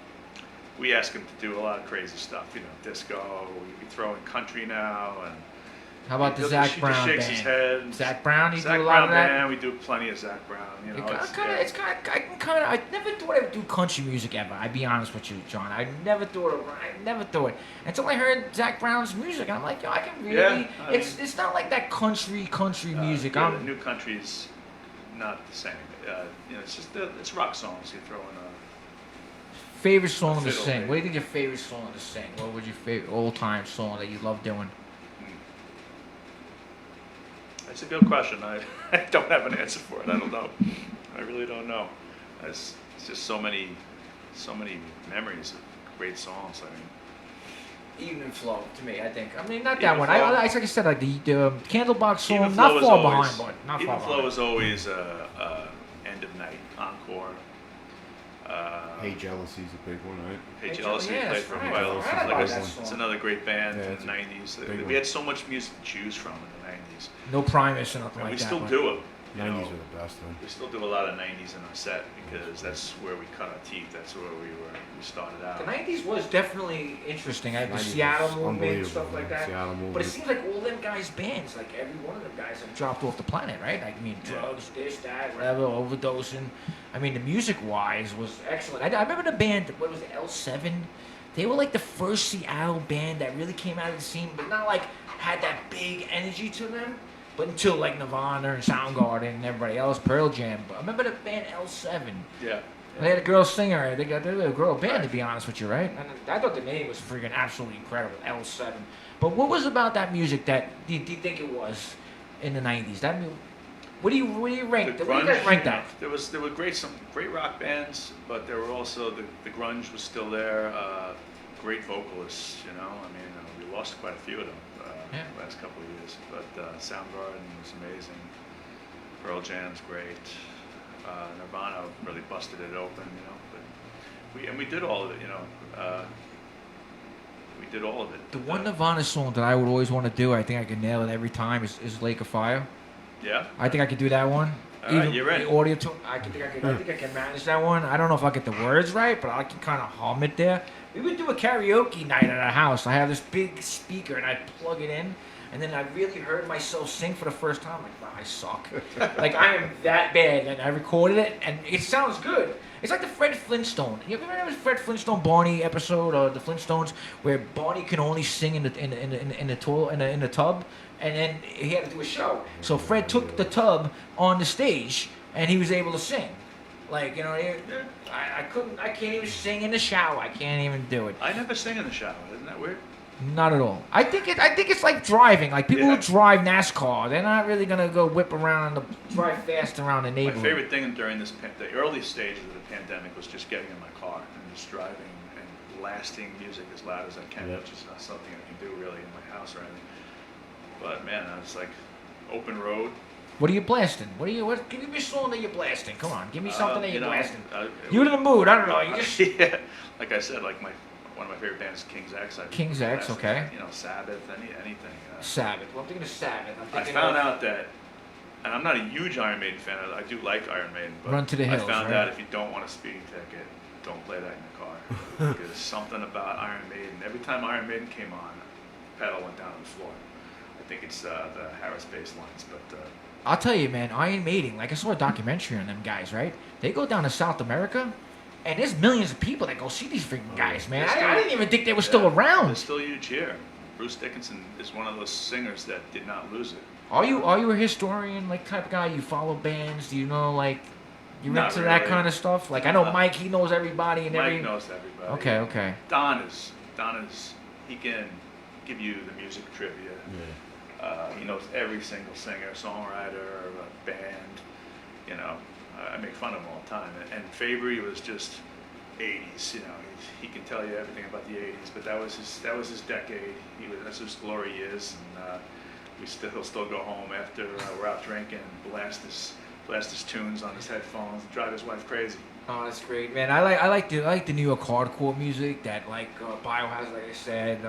we ask him to do a lot of crazy stuff, disco. We throw in country now, and How about the he Zach just Brown shakes band? his head. Zach Brown, Zach do a lot Brown of that. band. We do plenty of Zach Brown. I never thought I would do country music ever. I'd be honest with you, John. I never thought until I heard Zach Brown's music, and I'm like, yo, I can really. Yeah, it's not like that country music. Yeah, the new country's not the same. It's just it's rock songs. You throw in favorite song to fiddle, sing. maybe. What do you think your favorite song to sing? What was your favorite old time song that you love doing? That's a good question. I don't have an answer for it. I don't know. I really don't know. It's just so many memories of great songs. Evening Flow to me, I think. I mean, not that Evening one. Flow. I like I said, like the Candlebox song, Even not Flow is far always- behind, but not Even far Flow behind. is always end of night encore. Hey, Jealousy's a big one, right? Hey Hey, Jealousy yeah, played that's for right. a while. I forgot Like about I that said, it's song. another great band Yeah, in it's the a 90s. big We one. had so much music to choose from in the 90s. No Primus or nothing And like we that. still but- do them. 90s are the best, man. We still do a lot of 90s in our set because that's where we cut our teeth. That's where we started out. The 90s was definitely interesting. I had the 90s Seattle was movement, unbelievable, stuff like man. that. Seattle But it movement. seems like all them guys' bands, like every one of them guys have dropped off the planet, right? Like, I mean, drugs, this, that, whatever, overdosing. I mean, the music-wise was excellent. I remember the band, what was it, L7? They were like the first Seattle band that really came out of the scene, but not like had that big energy to them. But until like Nirvana and Soundgarden and everybody else, Pearl Jam. But I remember the band L7. Yeah. They had a girl singer. They were a girl band, to be honest with you, right? And I thought the name was freaking absolutely incredible, L7. But what was about that music that do you think it was in the 90s? What do you rank? The What do you guys rank that? There were some great rock bands, but there were also the grunge was still there. Great vocalists, I mean, we lost quite a few of them the last couple of years. But Soundgarden was amazing. Pearl Jam's great. Nirvana really busted it open, But we did all of it, we did all of it. The one Nirvana song that I would always want to do, I think I can nail it every time, is Lake of Fire. Yeah. I think I could do that one. All right, you're in. The audio tone, I think I can manage that one. I don't know if I'll get the words right, but I can kind of hum it there. We would do a karaoke night at our house. I have this big speaker, and I plug it in, and then I really heard myself sing for the first time. Like, wow, I suck. Like, I am that bad. And I recorded it, and it sounds good. It's like the Fred Flintstone. You ever remember the Fred Flintstone Barney episode of the Flintstones, where Barney can only sing in the tub, and then he had to do a show. So Fred took the tub on the stage, and he was able to sing. Like, I can't even sing in the shower. I can't even do it. I never sing in the shower. Isn't that weird? Not at all. I think it's like driving. Like people who drive NASCAR, they're not really gonna go whip around and drive fast around the neighborhood. My favorite thing during the early stages of the pandemic was just getting in my car and just driving and blasting music as loud as I can, which is not something I can do really in my house or anything. But man, I was like open road. What are you blasting? Give me a song that you're blasting. Come on, give me something that you're blasting. You're You're in the mood. I don't know. You just yeah, like I said, like my one of my favorite bands is King's X. King's X, okay. You know, Sabbath, anything. Sabbath. Well, I'm thinking of Sabbath. I found out that, and I'm not a huge Iron Maiden fan. I do like Iron Maiden, but Run to the Hills, I found right? out if you don't want a speeding ticket, don't play that in the car. Because something about Iron Maiden. Every time Iron Maiden came on, the pedal went down on the floor. I think it's the Harris bass lines, but. I'll tell you, man, Iron Maiden, like I saw a documentary on them guys, right? They go down to South America, and there's millions of people that go see these freaking guys, man. I didn't even think they were still around. They're still huge here. Bruce Dickinson is one of those singers that did not lose it. Are you a historian, like, type of guy? You follow bands? Do you know, like, you're Not into that really. kind of stuff? Like, I know Mike, he knows everybody and Mike knows everybody. Okay. Don is, he can give you the music trivia. He knows every single singer, songwriter, band. You know, I make fun of him all the time. And Fabry was just 80s. You know, he can tell you everything about the 80s. But that was his decade. That's his glory years. And he'll still go home after we're out drinking and blast his tunes on his headphones and drive his wife crazy. Oh, that's great, man. I like the New York hardcore music that Biohazard, like I said.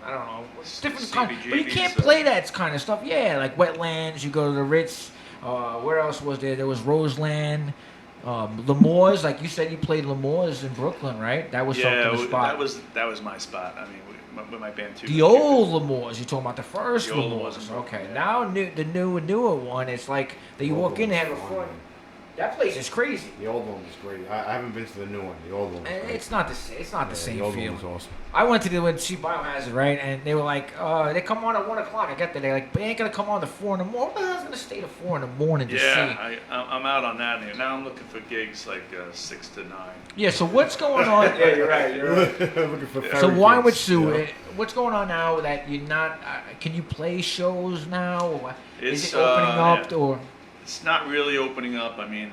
I don't know, it's different kind, but you can't play that kind of stuff. Yeah, like Wetlands. You go to the Ritz. Where else was there? There was Roseland, L'Amour's. Like you said, you played L'Amour's in Brooklyn, right? That was something to spot. That was my spot. I mean, with my band too. The old L'Amour's. You're talking about the first L'Amour's. Okay, Yeah. now the newer one. It's like that you walk in there before. That place is crazy. The old one was great. I haven't been to the new one. The old one was great. It's not the same. It's not the same The old feel. one was awesome. I went to see Biohazard, right? And they were like, they come on at 1 o'clock. I get there. They're like, they ain't gonna come on to 4 in the morning. What the hell's gonna stay to 4 in the morning to see? Yeah, I'm out on that now. I'm looking for gigs like 6 to 9. Yeah. So what's going on? Yeah, you're right. Looking for So fairy wine with kids, Sue, you know? what's going on now that you're not? Can you play shows now? Or is It's, it opening up yeah. or? It's not really opening up. I mean,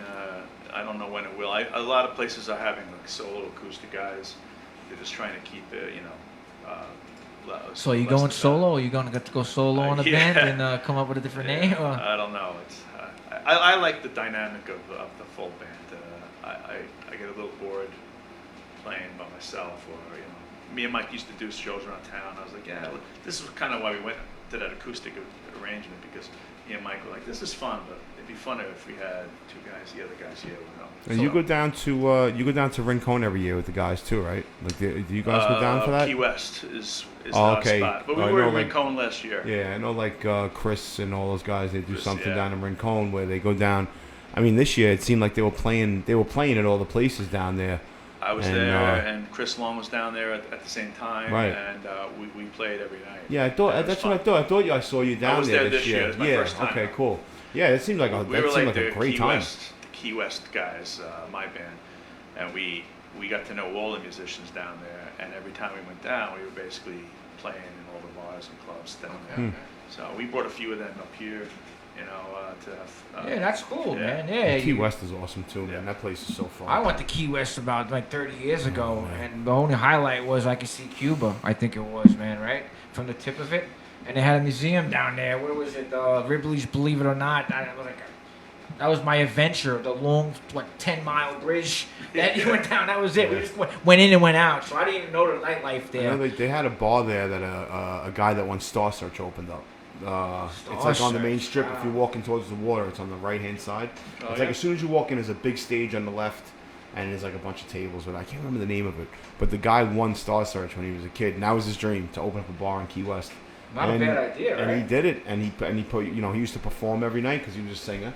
I don't know when it will. A lot of places are having like solo acoustic guys. They're just trying to keep it, you know. So are you less going than solo? Or are you going to get to go solo on the yeah. band and come up with a different that. name? Yeah, Or? I don't know. It's I like the dynamic of the full band. I get a little bored playing by myself, or you know, me and Mike used to do shows around town. I was like, yeah, this is kind of why we went to that acoustic arrangement, because me and Mike were like, this is fun, but it'd be funner if we had two guys, the other guys here. You know. And you go down to Rincon every year with the guys too, right? Like, do you guys go down for that? Key West is Oh, our okay. spot, but we I were know, in like- Rincon last year. Yeah, I know, like Chris and all those guys. They do Chris, something yeah. down in Rincon where they go down. I mean, this year it seemed like they were playing at all the places down there. I was And, there, and Chris Long was down there at the same time, Right. and we played every night. Yeah, I thought That was that's fun. what I thought. I thought I saw you down was there this year. It was my yeah. first time. Okay. Cool. Yeah, it seemed like We were a the great Key time. West, the Key West guys, my band, and we got to know all the musicians down there. And every time we went down, we were basically playing in all the bars and clubs down there. So we brought a few of them up here, you know, to. Yeah, that's cool, yeah. man. Yeah, Key West is awesome too, man. Yeah. That place is so fun. I went to Key West about like 30 years ago, man. and the only highlight was I could see Cuba. I think it was, man, right from the tip of it. And they had a museum down there. Where was it? Ripley's Believe It or Not. That was my adventure. The long, 10-mile bridge that you went down. That was it. We just went in and went out. So I didn't even know the nightlife I know there. they had a bar there that a guy that won Star Search opened up. It's like on the main Search, strip. wow. If you're walking towards the water, it's on the right hand side. Oh, It's yeah? like as soon as you walk in, there's a big stage on the left, and there's like a bunch of tables. But I can't remember the name of it. But the guy won Star Search when he was a kid, and that was his dream, to open up a bar in Key West. Not a bad idea, And he right? did it, and he put, he used to perform every night because he was a singer,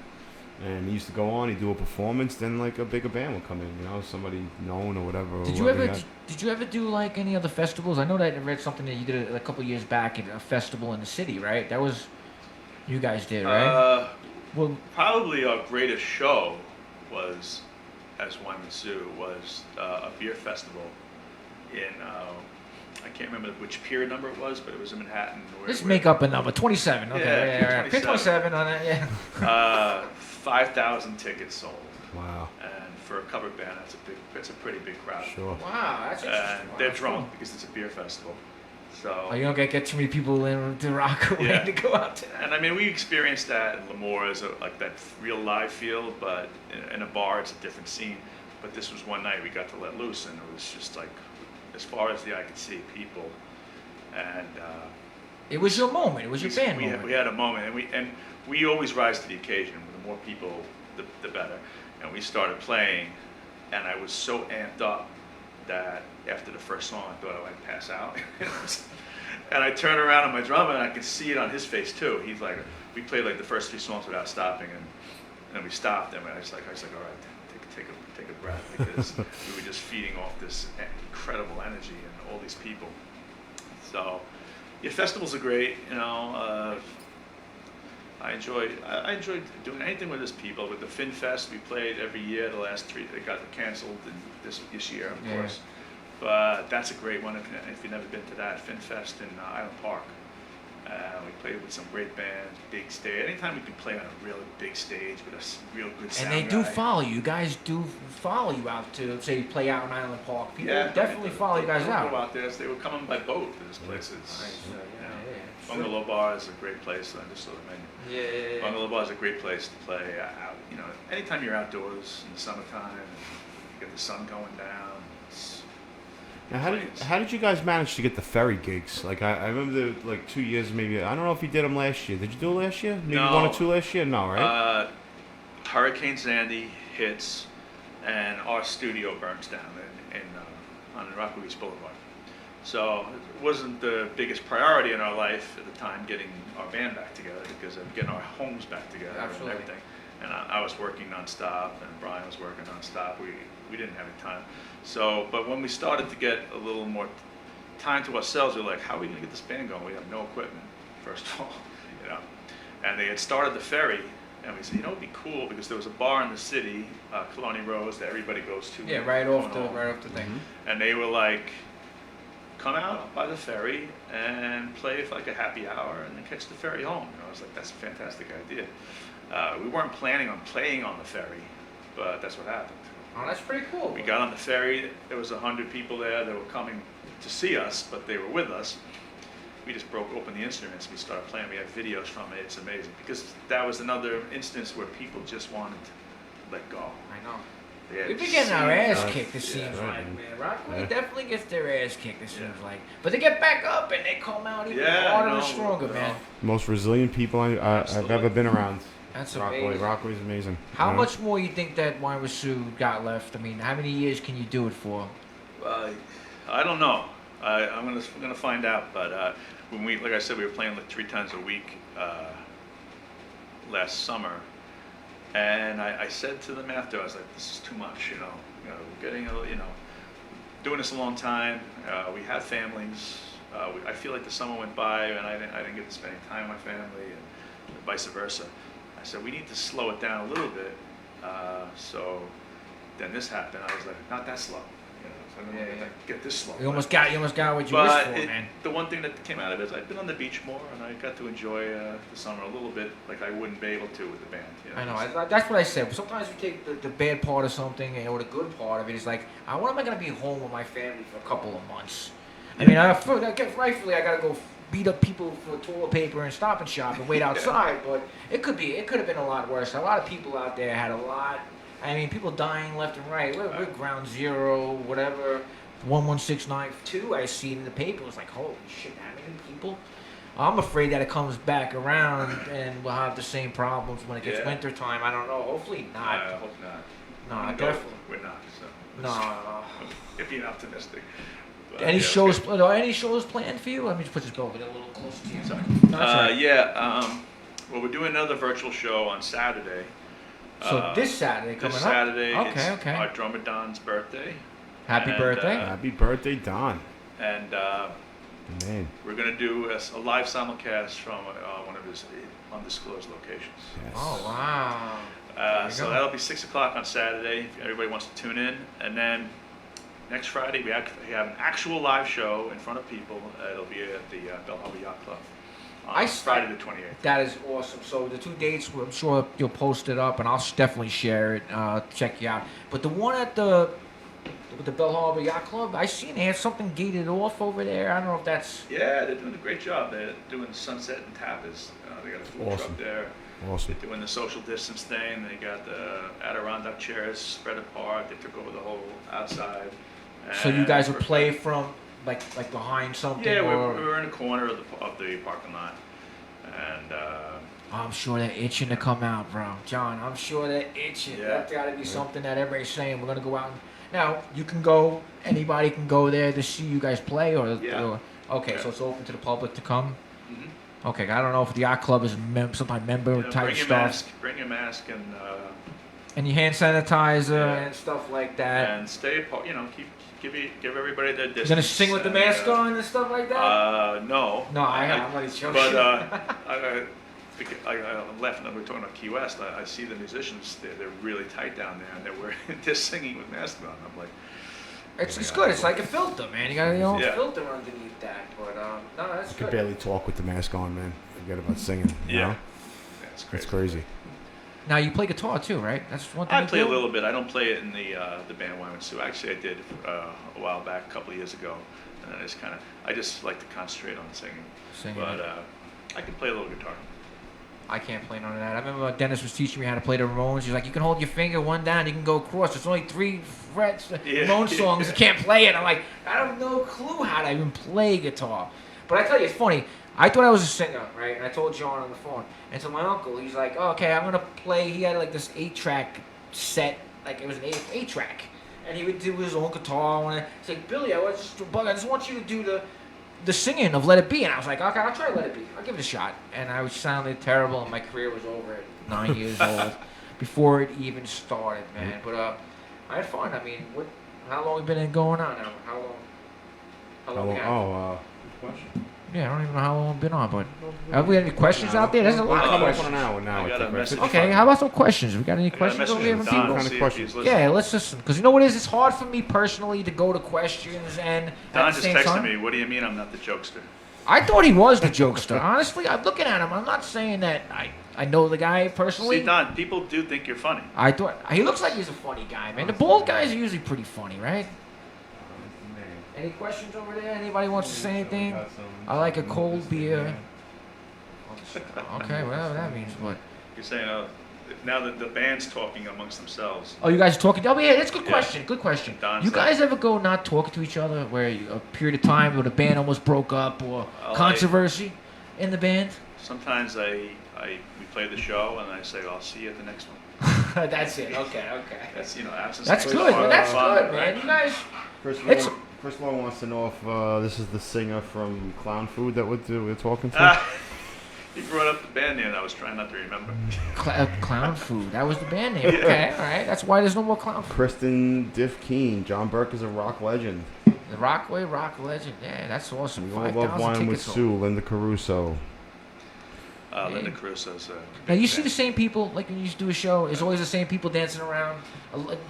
and he used to go on, he'd do a performance, then like a bigger band would come in, somebody known or whatever. Did you ever do like any other festivals? I know that I read something that you did a couple years back at a festival in the city, right? That was you guys did, right? Well, Probably our greatest show was, as Wine with Sue, was a beer festival in, I can't remember which pier number it was, but it was in Manhattan. let's make up a number. 27. Okay, Yeah, yeah. Pick 27 on that. Yeah. 5,000 tickets sold. Wow. And for a cover band, that's a pretty big crowd. Sure. Wow, that's interesting. And Wow, they're that's drunk cool. because it's a beer festival. So. Oh, you don't get too many people in to Rockaway Yeah. to go out to that. And I mean, we experienced that in Lemoore as like that real live feel, but in a bar, it's a different scene. But this was one night we got to let loose, and it was just like as far as the eye could see, people, and It was your moment. It was your band moment. we had a moment, and we always rise to the occasion. The more people, the better. And we started playing, and I was so amped up that after the first song, I thought I might pass out. And I turned around on my drummer, and I could see it on his face too. He's like, we played like the first 3 songs without stopping, and then we stopped, and I was like, all right, take a breath, because we were just feeding off this incredible energy and all these people. So, yeah, festivals are great. You know, I enjoy doing anything with these people. With the Fin Fest, we played every year. The last 3, they got canceled this year, of course. But that's a great one if you've never been to that. Fin Fest in Island Park. We played with some great bands, big stage. Anytime we can play on a really big stage with a real good sound And they do guy. follow you. You guys do follow you out to, say, play out in Island Park. People Yeah, definitely follow you guys They out. go out there. They were coming by boat to these places. Nice. Yeah. Bungalow Bar is a great place. I just saw the menu. Yeah. Bungalow Bar is a great place to play out. You know, anytime you're outdoors in the summertime, you get the sun going down. Now, how did you guys manage to get the ferry gigs? Like I remember like 2 years maybe. I don't know if you did them last year. Did you do it last year? Maybe No. 1 or 2 last year? No, right? Hurricane Sandy hits, and our studio burns down on Rockaway Boulevard. So it wasn't the biggest priority in our life at the time, getting our band back together, because of getting our homes back together Absolutely. and everything. And I was working nonstop, and Brian was working nonstop. We didn't have any time. So, but when we started to get a little more time to ourselves, we were like, how are we going to get this band going? We have no equipment, first of all, you know. And they had started the ferry, and we said, you know, it'd be cool, because there was a bar in the city, Colony Rose, that everybody goes to. Yeah, right off going home. the thing. And they were like, come out by the ferry and play for like a happy hour, and then catch the ferry home. And I was like, that's a fantastic idea. We weren't planning on playing on the ferry, but that's what happened. Oh, that's pretty cool. We got on the ferry. There was 100 people there that were coming to see us, but they were with us. We just broke open the instruments. We started playing. We have videos from it. It's amazing, because that was another instance where people just wanted to let go. I know. They had We've been getting our seen ass us. kicked, it seems Yeah. like, man. Rockaway Yeah. definitely gets their ass kicked, it seems like. But they get back up and they come out even Yeah, harder no, and stronger, no. man. Most resilient people I've Absolutely. ever been around. That's Rockaway. amazing. Rockaway's amazing. How you know? much more you think that Wine with Sue got left? I mean, how many years can you do it for? I don't know. I'm gonna find out. But when like I said, we were playing like 3 times a week last summer, and I said to them after, I was like, this is too much. You know, we're getting doing this a long time. We have families. I feel like the summer went by, and I didn't get to spend any time with my family, and vice versa. I said, we need to slow it down a little bit. So then this happened. I was like, not that slow. So I'm gonna get this slow. You almost got what you wished But for, man. the one thing that came out of it is I've been on the beach more, and I got to enjoy the summer a little bit like I wouldn't be able to with the band. I know. That's what I said. Sometimes we take the bad part of something, or the good part of it is like, when am I going to be home with my family for a couple of months? I mean, rightfully, I got to go beat up people for toilet paper and Stop and Shop and wait outside, but it could have been a lot worse. A lot of people out there had a lot. I mean, people dying left and right. We're ground zero, whatever, 11692. I see it in the paper. It was like, holy shit, how many people? I'm afraid that it comes back around and we'll have the same problems when it gets winter time. I don't know. Hopefully not. I hope not. No, definitely. We're not. So No. If being optimistic. But, Any yeah, shows? okay. Are any shows planned for you? Let me just put this over there a little closer to you. Sorry. No, that's all right. Well, we're doing another virtual show on Saturday. So this Saturday coming This up. Saturday, Okay, it's okay. our drummer Don's birthday. Happy and, birthday. Happy birthday, Don. And Man. we're going to do a live simulcast from one of his undisclosed locations. Yes. Oh wow. you So go. that'll be 6 o'clock on Saturday if everybody wants to tune in. And then next Friday, we have an actual live show in front of people. It'll be at the Belle Harbor Yacht Club on Friday the 28th. That is awesome. So the 2 dates, I'm sure you'll post it up, and I'll definitely share it. Check you out. But the one at the Belle Harbor Yacht Club, I seen they had something gated off over there. I don't know if that's. Yeah, they're doing a great job. They're doing sunset and tapas. They got a food Awesome. truck there. Awesome. They're doing the social distance thing. They got the Adirondack chairs spread apart. They took over the whole outside. So you guys will And play from like behind something? Yeah, or... we're in a corner of the parking lot, and I'm sure they're itching to come out, bro. John, I'm sure they're itching. Yeah. That's got to be something that everybody's saying. We're gonna go out. Now you can go. Anybody can go there to see you guys play, or okay, Yeah. so it's open to the public to come. Mhm. Okay, I don't know if the yacht club is some type of member type stuff. Bring your mask, And your hand sanitizer Yeah. and stuff like that. and stay apart. Give everybody their distance. You gonna sing with the mask on and stuff like that? No. No, I'm not joking. But I left, and we're talking about Key West. I see the musicians; they're really tight down there, and they're singing with masks on. I'm like, it's good. It's like a filter, man. You got your own Yeah. filter underneath that. But no, that's I could good. barely talk with the mask on, man. Forget about singing. You know? That's crazy. It's crazy. Now you play guitar too, right? That's one thing. I you play a do? little bit. I don't play it in the band Wine with Sue. Actually, I did a while back, a couple of years ago, and then I just like to concentrate on singing. Singing. But I can play a little guitar. I can't play none of that. I remember Dennis was teaching me how to play the Ramones. He's like, you can hold your finger one down, you can go across. There's only 3 frets. Yeah. Ramones songs, you can't play it. I'm like, I have no clue how to even play guitar. But I tell you, it's funny. I thought I was a singer, right? And I told John on the phone. And so my uncle, he's like, oh, okay, I'm going to play. He had like this 8-track set. Like it was an 8-track. And he would do his own guitar. And he's like, Billy, I just want you to do the singing of Let It Be. And I was like, okay, I'll try Let It Be. I'll give it a shot. And I sounded terrible, and my career was over at 9 years old before it even started, man. But I had fun. I mean, how long have we been going on now? How long we had? Good question. Yeah, I don't even know how long we've been on, but have we had any questions out there? There's a lot of Come up questions. on an hour now. I got a message. Okay, how about some questions? We got any I got a questions over message here from from Don. people? What kind of See if questions? he's listening. Yeah, let's listen. Because you know what it is? It's hard for me personally to go to questions and Don at the just same texted time. me. What do you mean I'm not the jokester? I thought he was the jokester. Honestly, I'm looking at him. I'm not saying that I know the guy personally. See, Don, people do think you're funny. I thought he looks like he's a funny guy, man. The bald guys are usually pretty funny, right? Any questions over there? Anybody wants to say anything? I like a cold beer. Okay, whatever that means. What? You're saying now that the band's talking amongst themselves. Oh, you guys are talking? Oh, yeah, that's a good Yeah. question. Good question. Don's You guys ever go not talking to each other where a period of time where the band almost broke up or Oh, controversy in the band? Sometimes we play the show and I say I'll see you at the next one. That's it. Okay. That's absence. That's is good. part Man. of That's the fun, good, man. right? You guys. Chris Law wants to know if this is the singer from Clown Food that we're talking to. He brought up the band name. I was trying not to remember. Clown Food. That was the band name. Okay, all right. That's why there's no more Clown Food. Kristen Diff Keen. John Burke is a rock legend. The Rockaway rock legend. Yeah, that's awesome. We all love 5,000 Wine with tickets sold. Sue. Linda Caruso. Linda Caruso's. Now you see the same people like when you do a show. It's always the same people dancing around.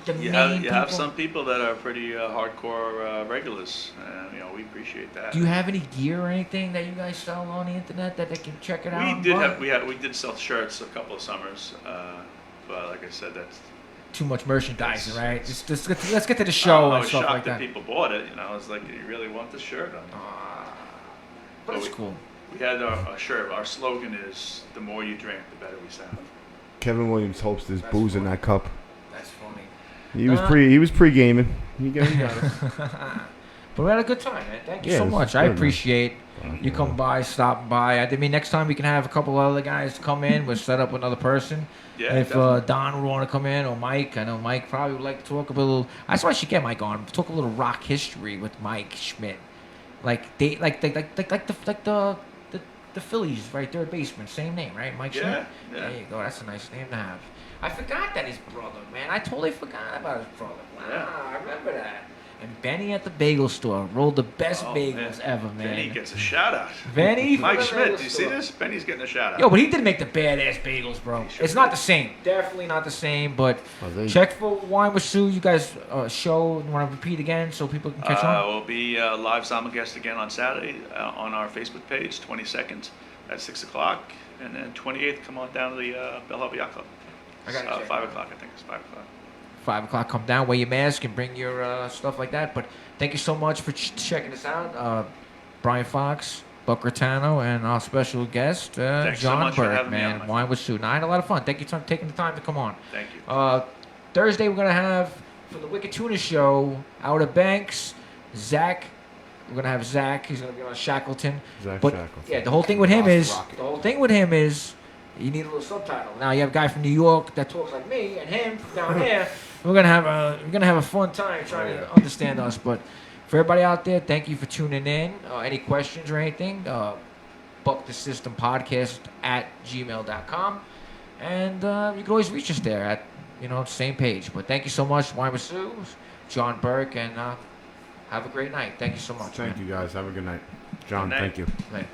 The You main have people. some people that are pretty hardcore regulars, and we appreciate that. Do you have any gear or anything that you guys sell on the internet that they can check it out? We and did buy? we did sell shirts a couple of summers, but like I said, that's. Too much merchandising, right? Just let's get to the show I and was stuff shocked like that. people bought it. I was like, "Do you really want this shirt?" But it's cool. We had our shirt. Our slogan is, "The more you drink, the better we sound." Kevin Williams hopes there's That's booze in funny. that cup. That's funny. He was pre-gaming. He got it. But we had a good time, man. Thank you Yeah, so it was much. good, I man. appreciate you come by, stop by. I mean, next time we can have a couple other guys come in. We'll set up another person. Yeah, If definitely. Don would want to come in, or Mike, I know Mike probably would like to talk a little. That's why I should get Mike on. Talk a little rock history with Mike Schmidt, like the Phillies, right? Third baseman, same name, right? Mike Schmidt. Yeah. There you go. That's a nice name to have. I forgot that his brother, man. I totally forgot about his brother. Wow, Yeah. I remember that. And Benny at the bagel store rolled the best Oh, bagels man. ever, man. Benny gets a shout out. Benny from Mike the Schmidt, bagel do you see store. this? Benny's getting a shout out. Yo, but he did make the badass bagels, bro. He sure It's not did. the same. Definitely not the same, but Oh, they- check for Wine with Sue. You guys show. You want to repeat again so people can catch on? We'll be live Zamagest again on Saturday on our Facebook page, 22nd at 6 o'clock. And then 28th, come on down to the Belle Harbor Yacht Club. I gotta check. 5 o'clock, I think it's 5 o'clock. 5 o'clock, come down, wear your mask, and bring your stuff like that. But thank you so much for checking us out. Brian Fox, Buck Ratano, and our special guest, Thanks so John much for Burke, having me on, man. my Wine with Sue. Now, I had a lot of fun. Thank you for taking the time to come on. Thank you. Thursday, we're going to have for the Wicked Tuna Show, Outer Banks, Zach. We're gonna have Zach. He's gonna be on Shackleton. Shackleton. Yeah, the whole thing with him is you need a little subtitle. Now you have a guy from New York that talks like me, and him from down here. We're gonna have a fun time trying to understand us. But for everybody out there, thank you for tuning in. Any questions or anything? Buck the System Podcast at gmail.com, and you can always reach us there at same page. But thank you so much, Wine with Sue, John Burke, and have a great night. Thank you so much. Thank you guys. Have a good night. John, Good night. thank you. Later.